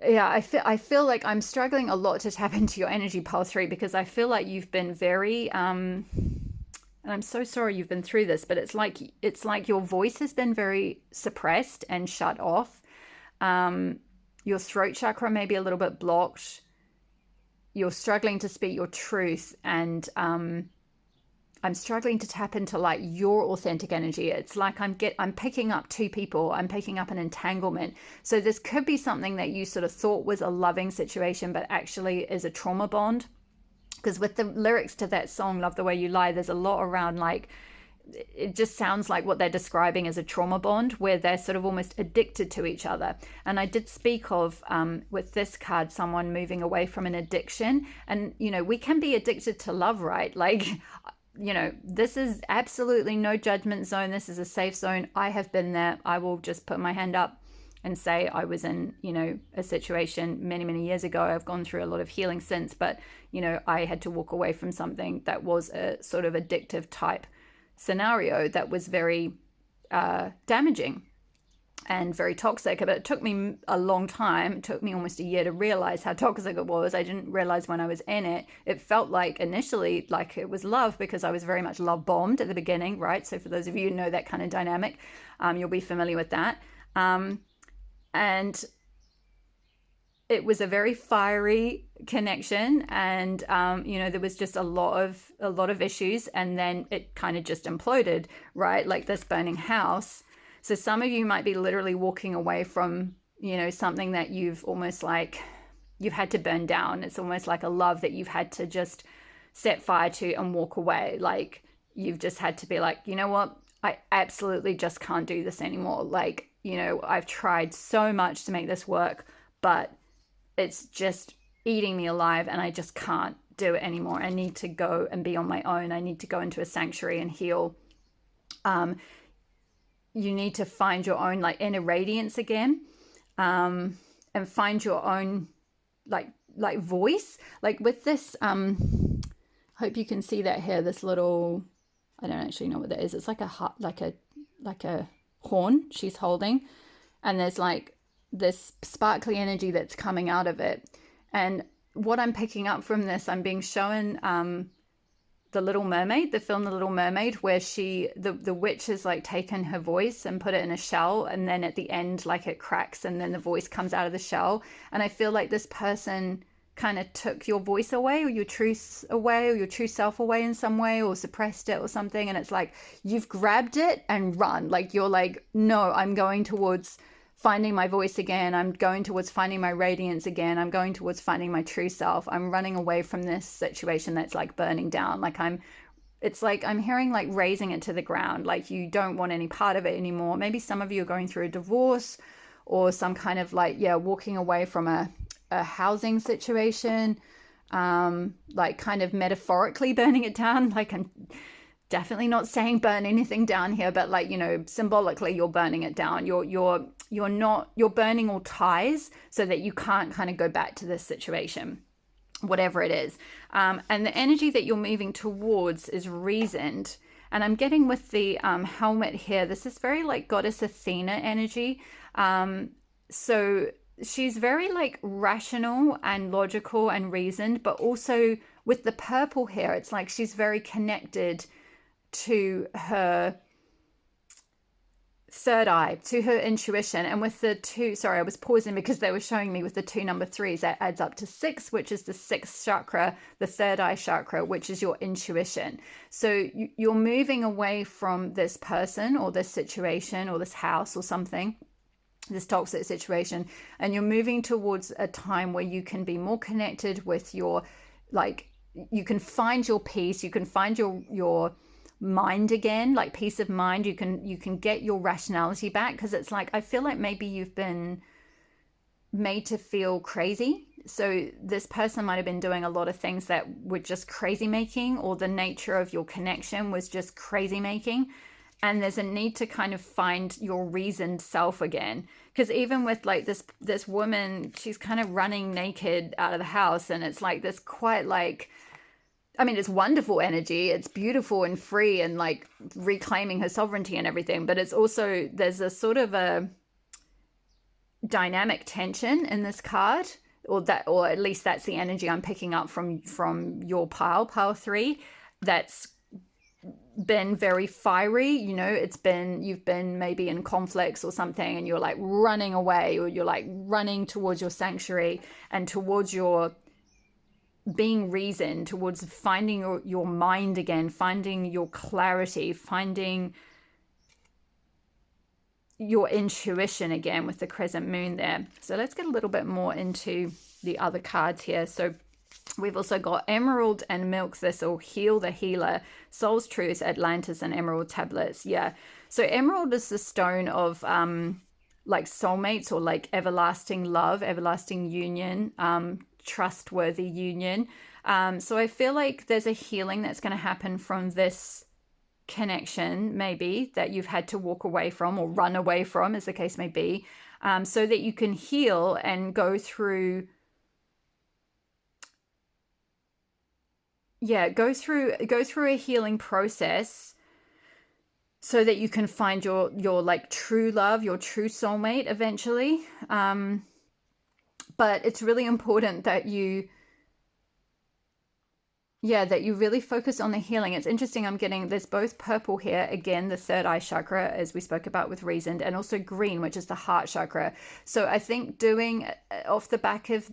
Yeah, I feel like I'm struggling a lot to tap into your energy, pile 3, because I feel like you've been very and I'm so sorry you've been through this, but it's like your voice has been very suppressed and shut off. Your throat chakra may be a little bit blocked. You're struggling to speak your truth, and I'm struggling to tap into like your authentic energy. It's like I'm picking up two people. I'm picking up an entanglement. So this could be something that you sort of thought was a loving situation, but actually is a trauma bond. Because with the lyrics to that song, Love the Way You Lie, there's a lot around like, it just sounds like what they're describing as a trauma bond, where they're sort of almost addicted to each other. And I did speak of, with this card, someone moving away from an addiction. And, we can be addicted to love, right? Like, this is absolutely no judgment zone. This is a safe zone. I have been there. I will just put my hand up and say I was in, a situation many, many years ago. I've gone through a lot of healing since, but, I had to walk away from something that was a sort of addictive type scenario that was very damaging. and very toxic. But it took me a long time. It took me almost a year to realize how toxic it was. I didn't realize when I was in it. It felt like initially like it was love, because I was very much love bombed at the beginning, right? So for those of you who know that kind of dynamic, you'll be familiar with that. And it was a very fiery connection, and there was just a lot of issues, and then it kind of just imploded, right? Like this burning house. So some of you might be literally walking away from, something that you've almost like you've had to burn down. It's almost like a love that you've had to just set fire to and walk away. Like you've just had to be like, you know what? I absolutely just can't do this anymore. Like, I've tried so much to make this work, but it's just eating me alive and I just can't do it anymore. I need to go and be on my own. I need to go into a sanctuary and heal. You need to find your own like inner radiance again, and find your own like voice. Like with this, hope you can see that here, this little, I don't actually know what that is. It's like a horn she's holding, and there's like this sparkly energy that's coming out of it. And what I'm picking up from this, I'm being shown the Little Mermaid, the film The Little Mermaid, where the witch has like taken her voice and put it in a shell, and then at the end like it cracks and then the voice comes out of the shell. And I feel like this person kind of took your voice away, or your truth away, or your true self away in some way, or suppressed it or something. And it's like you've grabbed it and run. Like you're like, no, I'm going towards finding my voice again. I'm going towards finding my radiance again. I'm going towards finding my true self. I'm running away from this situation that's like burning down. Like it's like I'm hearing like razing it to the ground. Like you don't want any part of it anymore. Maybe some of you are going through a divorce, or some kind of like, walking away from a housing situation, like kind of metaphorically burning it down. Like I'm definitely not saying burn anything down here, but like, symbolically you're burning it down. You're burning all ties so that you can't kind of go back to this situation, whatever it is. And the energy that you're moving towards is reasoned. And I'm getting with the helmet here, this is very like goddess Athena energy. So she's very like rational and logical and reasoned, but also with the purple here, it's like she's very connected to her third eye, to her intuition. And with the two, sorry, I was pausing because they were showing me with the 2 number 3s, that adds up to 6, which is the 6th chakra, the third eye chakra, which is your intuition. So you're moving away from this person or this situation or this house or something, this toxic situation, and you're moving towards a time where you can be more connected with your, like, you can find your peace, you can find your mind again, like peace of mind. You can get your rationality back, because it's like I feel like maybe you've been made to feel crazy. So this person might have been doing a lot of things that were just crazy making, or the nature of your connection was just crazy making. And there's a need to kind of find your reasoned self again, because even with like this woman, she's kind of running naked out of the house, and it's like this quite like, I mean, it's wonderful energy. It's beautiful and free and like reclaiming her sovereignty and everything. But it's also, there's a sort of a dynamic tension in this card, or at least that's the energy I'm picking up from your pile 3. That's been very fiery. You've been maybe in conflicts or something, and you're like running away, or you're like running towards your sanctuary and towards your being reasoned, towards finding your mind again, finding your clarity, finding your intuition again with the crescent moon there. So let's get a little bit more into the other cards here. So we've also got Emerald and Milk Thistle, Heal the Healer, Soul's Truth, Atlantis, and Emerald Tablets. Yeah. So Emerald is the stone of like soulmates, or like everlasting love, everlasting union, trustworthy union. So I feel like there's a healing that's going to happen from this connection, maybe, that you've had to walk away from or run away from, as the case may be, so that you can heal and go through a healing process so that you can find your like true love, your true soulmate eventually. But it's really important that you really focus on the healing. It's interesting, I'm getting, there's both purple here, again, the third eye chakra, as we spoke about with reason, and also green, which is the heart chakra. So I think doing, off the back of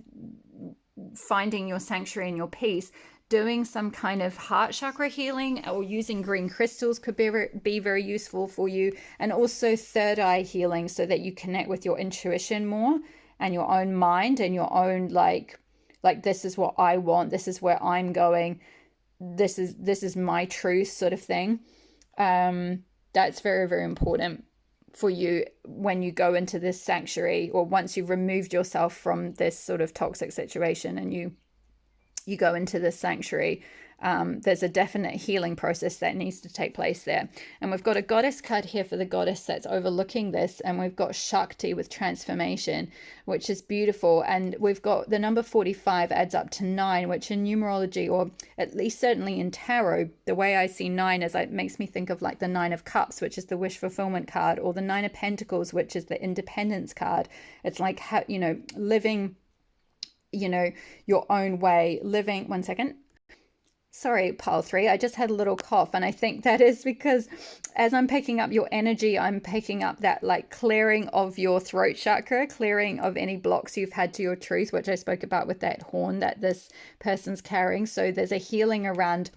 finding your sanctuary and your peace, doing some kind of heart chakra healing or using green crystals could be very useful for you. And also third eye healing, so that you connect with your intuition more and your own mind and your own like this is what I want, this is where I'm going, this is my truth, sort of thing. That's very, very important for you when you go into this sanctuary, or once you've removed yourself from this sort of toxic situation and you go into this sanctuary. There's a definite healing process that needs to take place there. And we've got a goddess card here for the goddess that's overlooking this, and we've got Shakti with transformation, which is beautiful. And we've got the number 45 adds up to 9, which in numerology, or at least certainly in tarot, the way I see 9 is it makes me think of like the 9 of cups, which is the wish fulfillment card, or the 9 of pentacles, which is the independence card. It's like, living, your own way, living. One second. Sorry, pile 3, I just had a little cough, and I think that is because as I'm picking up your energy, I'm picking up that like clearing of your throat chakra, clearing of any blocks you've had to your truth, which I spoke about with that horn that this person's carrying. So there's a healing around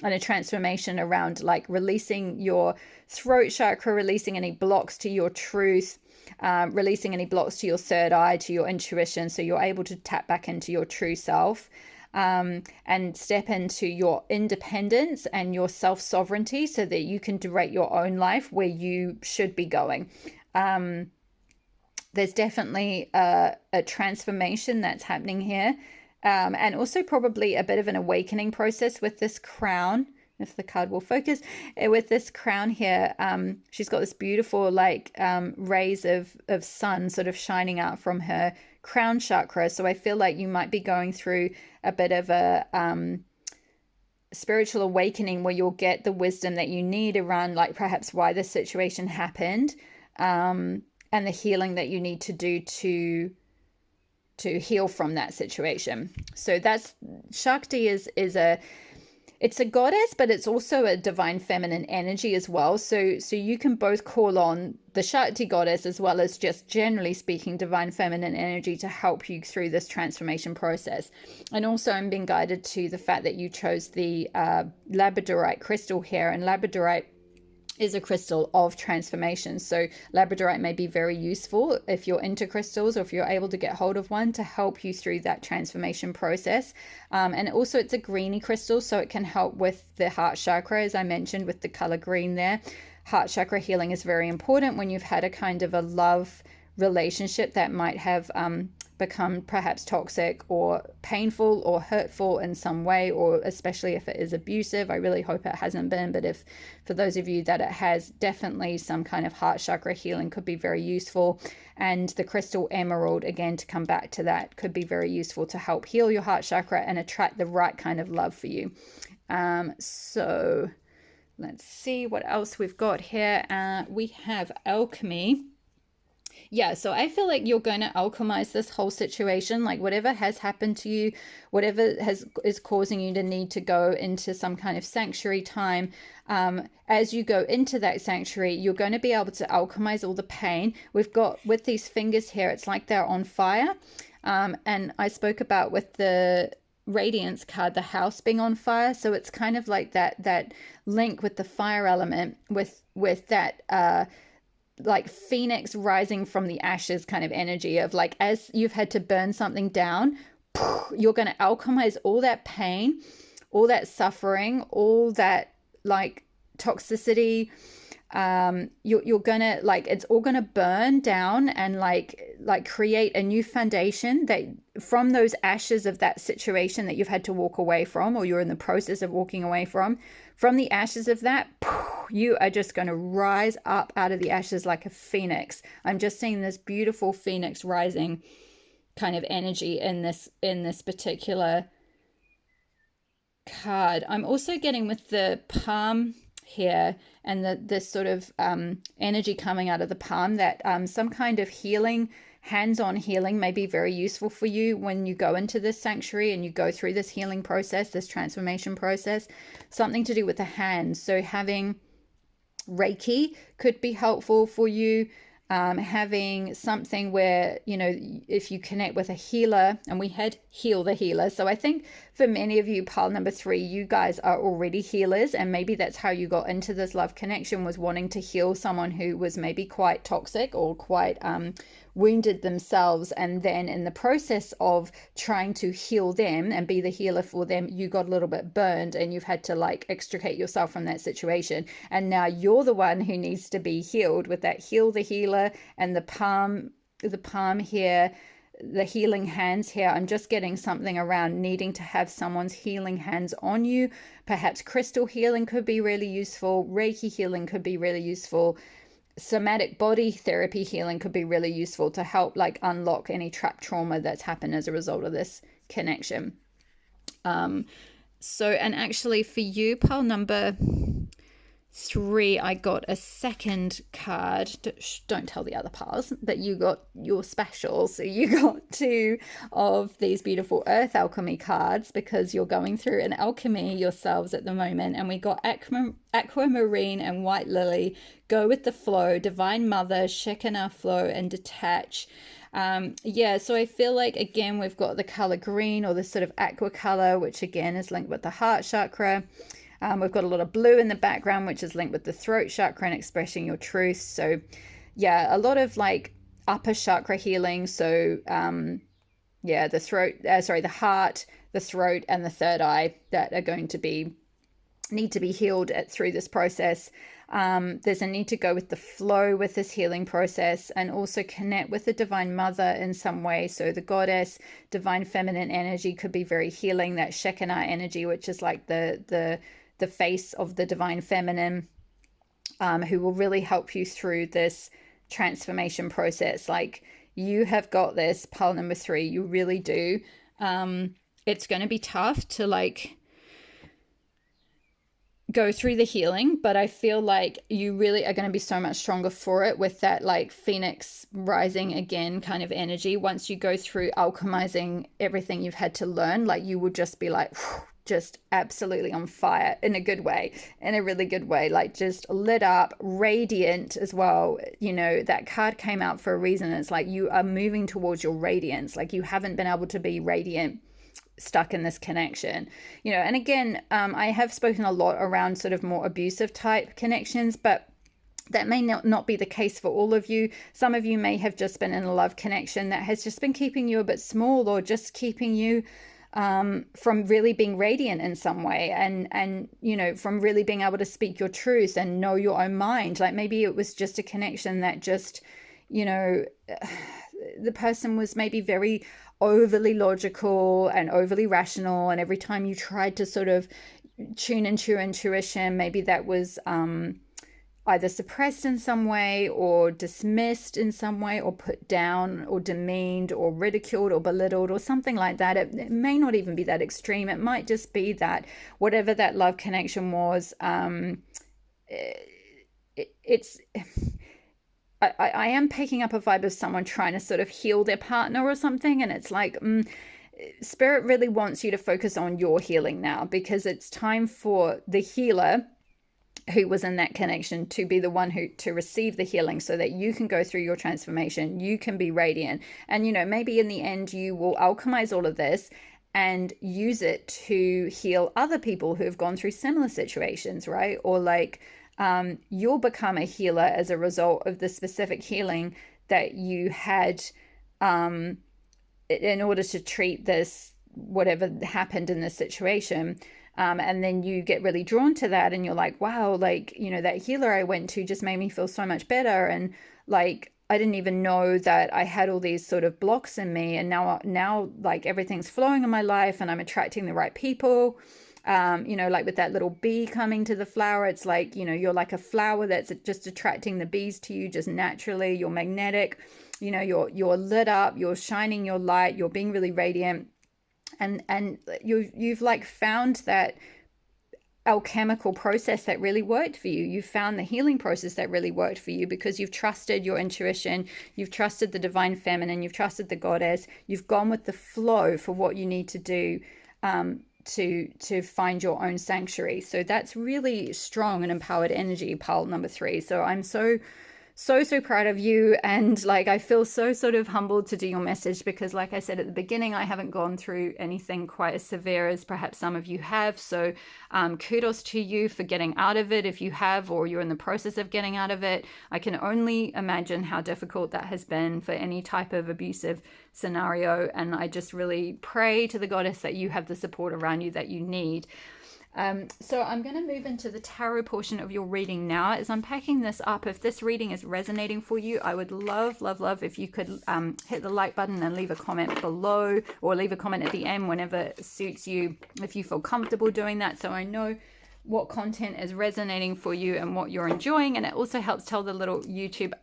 and a transformation around like releasing your throat chakra, releasing any blocks to your truth, releasing any blocks to your third eye, to your intuition, so you're able to tap back into your true self. And step into your independence and your self-sovereignty, so that you can direct your own life where you should be going. There's definitely a transformation that's happening here, and also probably a bit of an awakening process with this crown. If the card will focus, with this crown here, she's got this beautiful like rays of sun sort of shining out from her crown chakra. So I feel like you might be going through a bit of a spiritual awakening, where you'll get the wisdom that you need around like perhaps why this situation happened, and the healing that you need to do to heal from that situation. So that's Shakti is it's a goddess, but it's also a divine feminine energy as well. So you can both call on the Shakti goddess as well as just generally speaking divine feminine energy to help you through this transformation process. And also I'm being guided to the fact that you chose the labradorite crystal here, and labradorite is a crystal of transformation. So labradorite may be very useful if you're into crystals, or if you're able to get hold of one to help you through that transformation process. And also it's a greeny crystal, so it can help with the heart chakra, as I mentioned, with the color green there. Heart chakra healing is very important when you've had a kind of a love relationship that might have become perhaps toxic or painful or hurtful in some way, or especially if it is abusive. I really hope it hasn't been, but if for those of you that it has, definitely some kind of heart chakra healing could be very useful. And the crystal emerald, again, to come back to that, could be very useful to help heal your heart chakra and attract the right kind of love for you. So let's see what else we've got here. We have alchemy. Yeah, so I feel like you're going to alchemize this whole situation, like whatever has happened to you, whatever is causing you to need to go into some kind of sanctuary time. As you go into that sanctuary, you're going to be able to alchemize all the pain. We've got with these fingers here, it's like they're on fire. And I spoke about with the radiance card, the house being on fire. So it's kind of like that link with the fire element, with that like phoenix rising from the ashes kind of energy of like, as you've had to burn something down, you're going to alchemize all that pain, all that suffering, all that like toxicity. You're gonna like, it's all gonna burn down and like create a new foundation that from those ashes of that situation that you've had to walk away from, or you're in the process of walking away from the ashes of that, you are just going to rise up out of the ashes like a phoenix. I'm just seeing this beautiful phoenix rising kind of energy in this particular card. I'm also getting with the palm here, and this sort of energy coming out of the palm, that some kind of healing, hands-on healing may be very useful for you when you go into this sanctuary and you go through this healing process, this transformation process, something to do with the hands. So having Reiki could be helpful for you. Having something where, you know, if you connect with a healer, and we had Heal the Healer. So I think for many of you, pile number 3, you guys are already healers, and maybe that's how you got into this love connection, was wanting to heal someone who was maybe quite toxic or quite wounded themselves, and then in the process of trying to heal them and be the healer for them, you got a little bit burned and you've had to like extricate yourself from that situation, and now you're the one who needs to be healed with that Heal the Healer. And the palm here, the healing hands here, I'm just getting something around needing to have someone's healing hands on you. Perhaps crystal healing could be really useful, Reiki healing could be really useful, somatic body therapy healing could be really useful to help like unlock any trapped trauma that's happened as a result of this connection. So, and actually for you, pile number 3, I got a second card. Don't tell the other piles, but you got your special. So you got 2 of these beautiful earth alchemy cards because you're going through an alchemy yourselves at the moment. And we got aquamarine and white lily, go with the flow, divine mother, Shekinah flow, and detach. So I feel like, again, we've got the color green, or this sort of aqua color, which again is linked with the heart chakra. We've got a lot of blue in the background, which is linked with the throat chakra and expressing your truth. So yeah, a lot of like upper chakra healing. So the throat, the heart, the throat, and the third eye that are going to need to be healed through this process. There's a need to go with the flow with this healing process, and also connect with the divine mother in some way. So the goddess, divine feminine energy could be very healing. That Shekinah energy, which is like the face of the divine feminine, who will really help you through this transformation process. Like, you have got this, pile number 3, you really do. It's going to be tough to like go through the healing, but I feel like you really are going to be so much stronger for it, with that like phoenix rising again kind of energy. Once you go through alchemizing everything you've had to learn, like you will just be like just absolutely on fire, in a good way, in a really good way, like just lit up, radiant as well. You know, that card came out for a reason. It's like you are moving towards your radiance. Like, you haven't been able to be radiant stuck in this connection, you know. And again, I have spoken a lot around sort of more abusive type connections, but that may not be the case for all of you. Some of you may have just been in a love connection that has just been keeping you a bit small, or just keeping you from really being radiant in some way, and you know, from really being able to speak your truth and know your own mind. Like, maybe it was just a connection that just, you know, the person was maybe very overly logical and overly rational, and every time you tried to sort of tune into your intuition, maybe that was either suppressed in some way, or dismissed in some way, or put down, or demeaned, or ridiculed, or belittled, or something like that. It may not even be that extreme. It might just be that whatever that love connection was, it's I am picking up a vibe of someone trying to sort of heal their partner or something. And it's like, Spirit really wants you to focus on your healing now, because it's time for the healer who was in that connection to be the one to receive the healing, so that you can go through your transformation, you can be radiant. And, you know, maybe in the end you will alchemize all of this and use it to heal other people who have gone through similar situations, right? Or like, you'll become a healer as a result of the specific healing that you had in order to treat this, whatever happened in this situation. And then you get really drawn to that, and you're like, wow, like, you know, that healer I went to just made me feel so much better. And like, I didn't even know that I had all these sort of blocks in me. And now like everything's flowing in my life, and I'm attracting the right people. You know, like with that little bee coming to the flower, it's like, you know, you're like a flower that's just attracting the bees to you just naturally. You're magnetic, you know, you're lit up, you're shining your light, you're being really radiant. And you've like found that alchemical process that really worked for you. You found the healing process that really worked for you because you've trusted your intuition, you've trusted the divine feminine, you've trusted the goddess, you've gone with the flow for what you need to do to find your own sanctuary. So that's really strong and empowered energy, pile number 3. So I'm so proud of you, and like I feel so sort of humbled to do your message, because like I said at the beginning, I haven't gone through anything quite as severe as perhaps some of you have. So kudos to you for getting out of it if you have, or you're in the process of getting out of it. I can only imagine how difficult that has been for any type of abusive scenario, and I just really pray to the goddess that you have the support around you that you need. So I'm going to move into the tarot portion of your reading now. As I'm packing this up, if this reading is resonating for you, I would love if you could hit the like button and leave a comment below, or leave a comment at the end whenever suits you, if you feel comfortable doing that, so I know what content is resonating for you and what you're enjoying. And it also helps tell the YouTube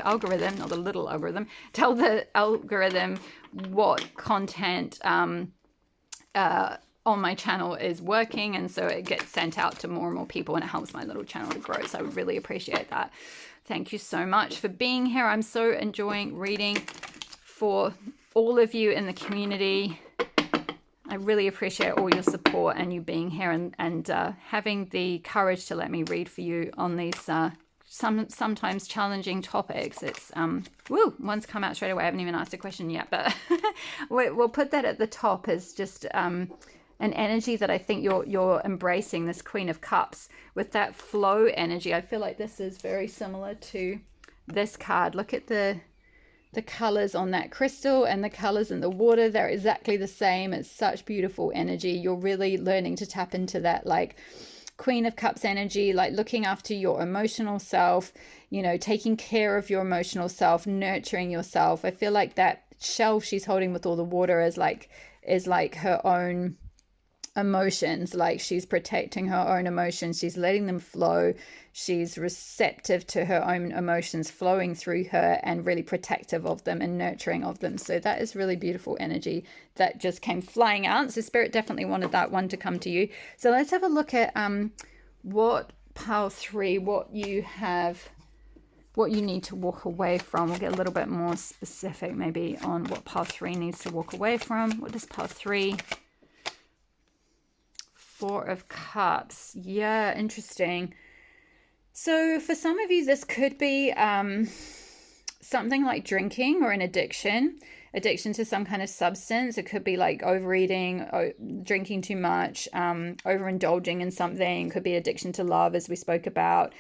algorithm, not the little algorithm, tell the algorithm what content on my channel is working, and so it gets sent out to more and more people, and it helps my little channel to grow. So I would really appreciate that. Thank you so much for being here. I'm so enjoying reading for all of you in the community. I really appreciate all your support and you being here, and having the courage to let me read for you on these sometimes challenging topics. It's one's come out straight away. I haven't even asked a question yet, but we'll put that at the top as just an energy that I think you're embracing, this Queen of Cups with that flow energy. I feel like this is very similar to this card. Look at the colors on that crystal and the colors in the water. They're exactly the same. It's such beautiful energy. You're really learning to tap into that like Queen of Cups energy, like looking after your emotional self, taking care of your emotional self, nurturing yourself. I feel like that shell she's holding with all the water is like her own emotions. Like she's protecting her own emotions, she's letting them flow, she's receptive to her own emotions flowing through her, and really protective of them and nurturing of them. So that is really beautiful energy that just came flying out. So Spirit definitely wanted that one to come to you. So let's have a look at what pile 3, what you need to walk away from. We'll get a little bit more specific maybe on what pile 3 needs to walk away from. What does pile 3? 4 of Cups. Yeah, interesting. So for some of you, this could be something like drinking or an addiction to some kind of substance. It could be like overeating, drinking too much, overindulging in something. It could be addiction to love, as we spoke about.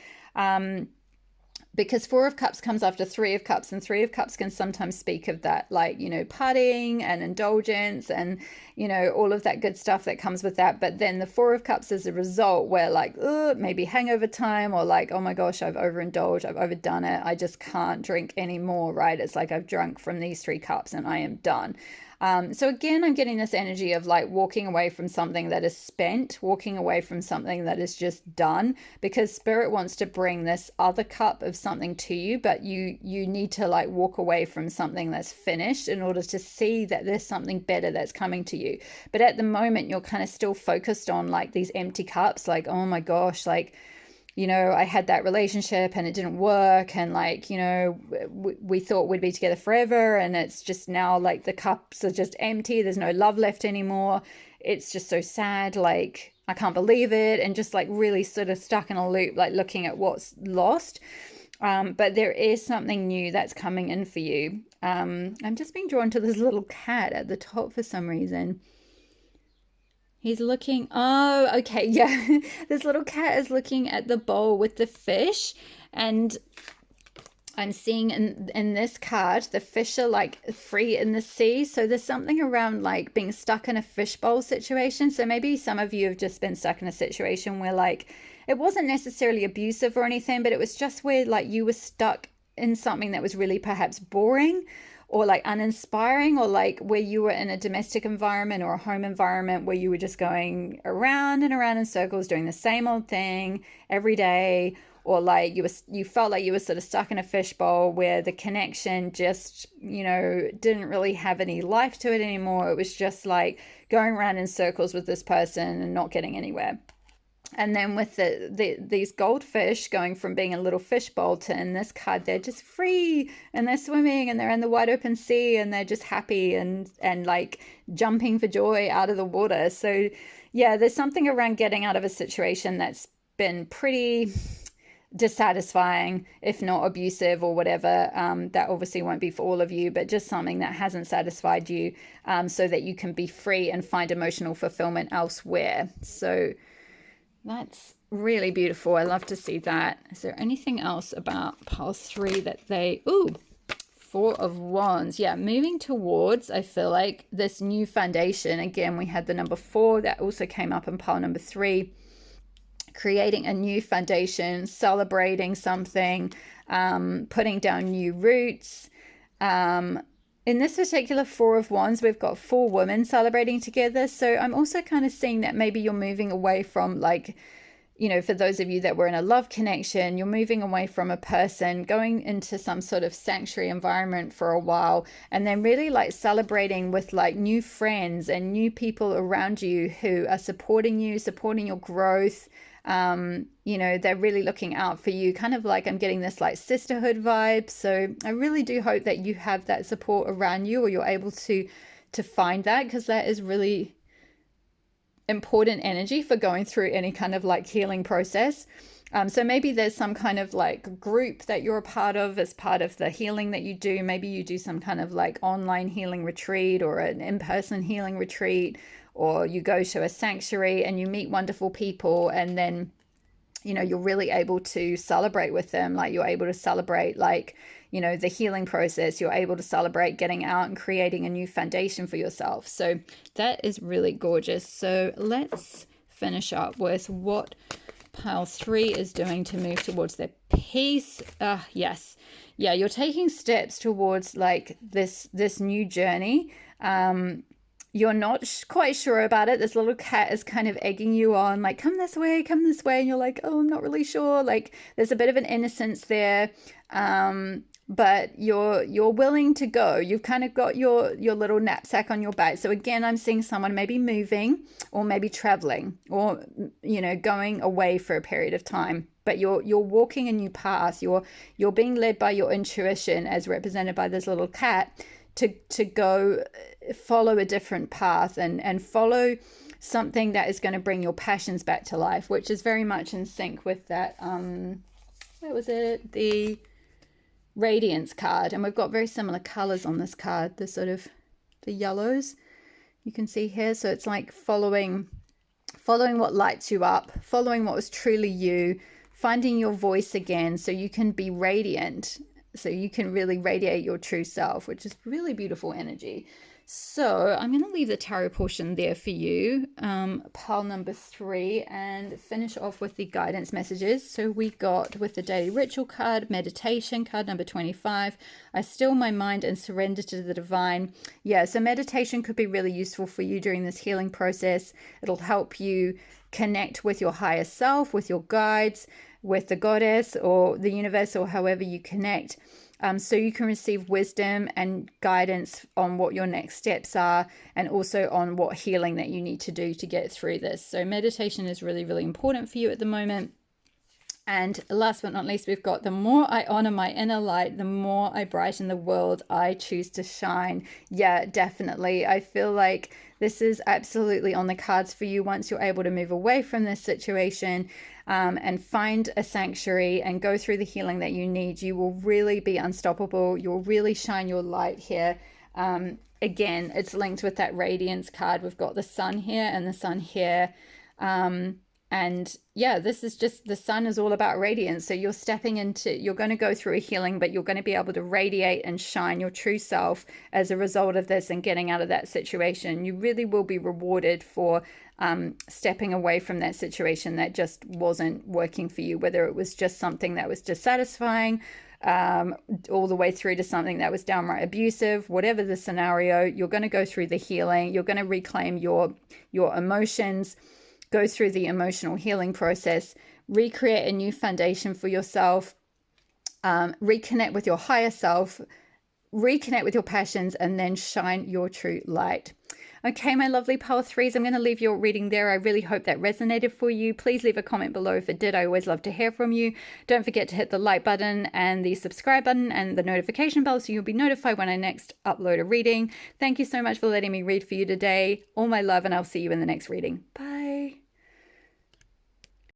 Because 4 of Cups comes after 3 of Cups, and 3 of Cups can sometimes speak of that, like, partying and indulgence and, all of that good stuff that comes with that. But then the 4 of Cups is a result where like, maybe hangover time, or like, oh my gosh, I've overindulged, I've overdone it, I just can't drink anymore, right? It's like I've drunk from these 3 cups and I am done. So again, I'm getting this energy of like walking away from something that is spent, walking away from something that is just done, because Spirit wants to bring this other cup of something to you, but you need to like walk away from something that's finished in order to see that there's something better that's coming to you. But at the moment, you're kind of still focused on like these empty cups, like, oh my gosh, like, I had that relationship and it didn't work, and like, we thought we'd be together forever, and it's just now like the cups are just empty, there's no love left anymore, it's just so sad, like I can't believe it, and just like really sort of stuck in a loop, like looking at what's lost. But there is something new that's coming in for you. I'm just being drawn to this little cat at the top for some reason. He's looking, oh, okay, yeah. This little cat is looking at the bowl with the fish, and I'm seeing in this card, the fish are like free in the sea. So there's something around like being stuck in a fishbowl situation. So maybe some of you have just been stuck in a situation where like, it wasn't necessarily abusive or anything, but it was just where like you were stuck in something that was really perhaps boring, or like uninspiring, or like where you were in a domestic environment or a home environment where you were just going around and around in circles doing the same old thing every day, or like you felt like you were sort of stuck in a fishbowl where the connection just, didn't really have any life to it anymore. It was just like going around in circles with this person and not getting anywhere. And then with these goldfish going from being a little fishbowl to, in this card, they're just free and they're swimming and they're in the wide open sea and they're just happy and like jumping for joy out of the water. So yeah, there's something around getting out of a situation that's been pretty dissatisfying, if not abusive or whatever. That obviously won't be for all of you, but just something that hasn't satisfied you, so that you can be free and find emotional fulfillment elsewhere. So that's really beautiful. I love to see that. Is there anything else about pile 3 that they... Ooh, 4 of Wands. Yeah, moving towards, I feel like, this new foundation. Again, we had the number 4 that also came up in pile number 3. Creating a new foundation, celebrating something, putting down new roots. In this particular 4 of Wands, we've got 4 women celebrating together. So I'm also kind of seeing that maybe you're moving away from, like, for those of you that were in a love connection, you're moving away from a person, going into some sort of sanctuary environment for a while, and then really like celebrating with like new friends and new people around you who are supporting you, supporting your growth. They're really looking out for you, kind of like I'm getting this like sisterhood vibe. So I really do hope that you have that support around you, or you're able to find that, because that is really important energy for going through any kind of like healing process. So maybe there's some kind of like group that you're a part of as part of the healing that you do. Maybe you do some kind of like online healing retreat or an in-person healing retreat, or you go to a sanctuary and you meet wonderful people, and then you're really able to celebrate with them. Like you're able to celebrate like the healing process. You're able to celebrate getting out and creating a new foundation for yourself. So that is really gorgeous. So let's finish up with what pile 3 is doing to move towards their peace. Yes. Yeah, you're taking steps towards like this new journey. You're not quite sure about it. This little cat is kind of egging you on, like, come this way. And you're like, oh, I'm not really sure. Like there's a bit of an innocence there. But you're willing to go. You've kind of got your little knapsack on your back. So again, I'm seeing someone maybe moving or maybe traveling or, going away for a period of time. But you're walking a new path. You're being led by your intuition, as represented by this little cat, to go follow a different path and follow something that is going to bring your passions back to life, which is very much in sync with that, what was it? The Radiance card. And we've got very similar colors on this card, the sort of the yellows you can see here. So it's like following what lights you up, following what was truly you, finding your voice again so you can be radiant, so you can really radiate your true self, which is really beautiful energy. So I'm going to leave the tarot portion there for you, pile number 3, and finish off with the guidance messages. So we got, with the daily ritual card, meditation card number 25, I still my mind and surrender to the divine. Yeah, so meditation could be really useful for you during this healing process. It'll help you connect with your higher self, with your guides, with the goddess or the universe, or however you connect. So you can receive wisdom and guidance on what your next steps are, and also on what healing that you need to do to get through this. So meditation is really, really important for you at the moment. And last but not least, we've got, the more I honor my inner light, the more I brighten the world I choose to shine. Yeah, definitely. I feel like this is absolutely on the cards for you once you're able to move away from this situation, and find a sanctuary and go through the healing that you need. You will really be unstoppable. You'll really shine your light here. Again, it's linked with that Radiance card. We've got the sun here and the sun here. And yeah, this is just, the sun is all about radiance. So you're you're going to go through a healing, but you're going to be able to radiate and shine your true self as a result of this and getting out of that situation. You really will be rewarded for stepping away from that situation that just wasn't working for you, whether it was just something that was dissatisfying, all the way through to something that was downright abusive. Whatever the scenario, you're going to go through the healing. You're going to reclaim your emotions. go through the emotional healing process, recreate a new foundation for yourself, reconnect with your higher self, reconnect with your passions, and then shine your true light. Okay, my lovely Power 3s, I'm going to leave your reading there. I really hope that resonated for you. Please leave a comment below if it did. I always love to hear from you. Don't forget to hit the like button and the subscribe button and the notification bell so you'll be notified when I next upload a reading. Thank you so much for letting me read for you today. All my love, and I'll see you in the next reading. Bye.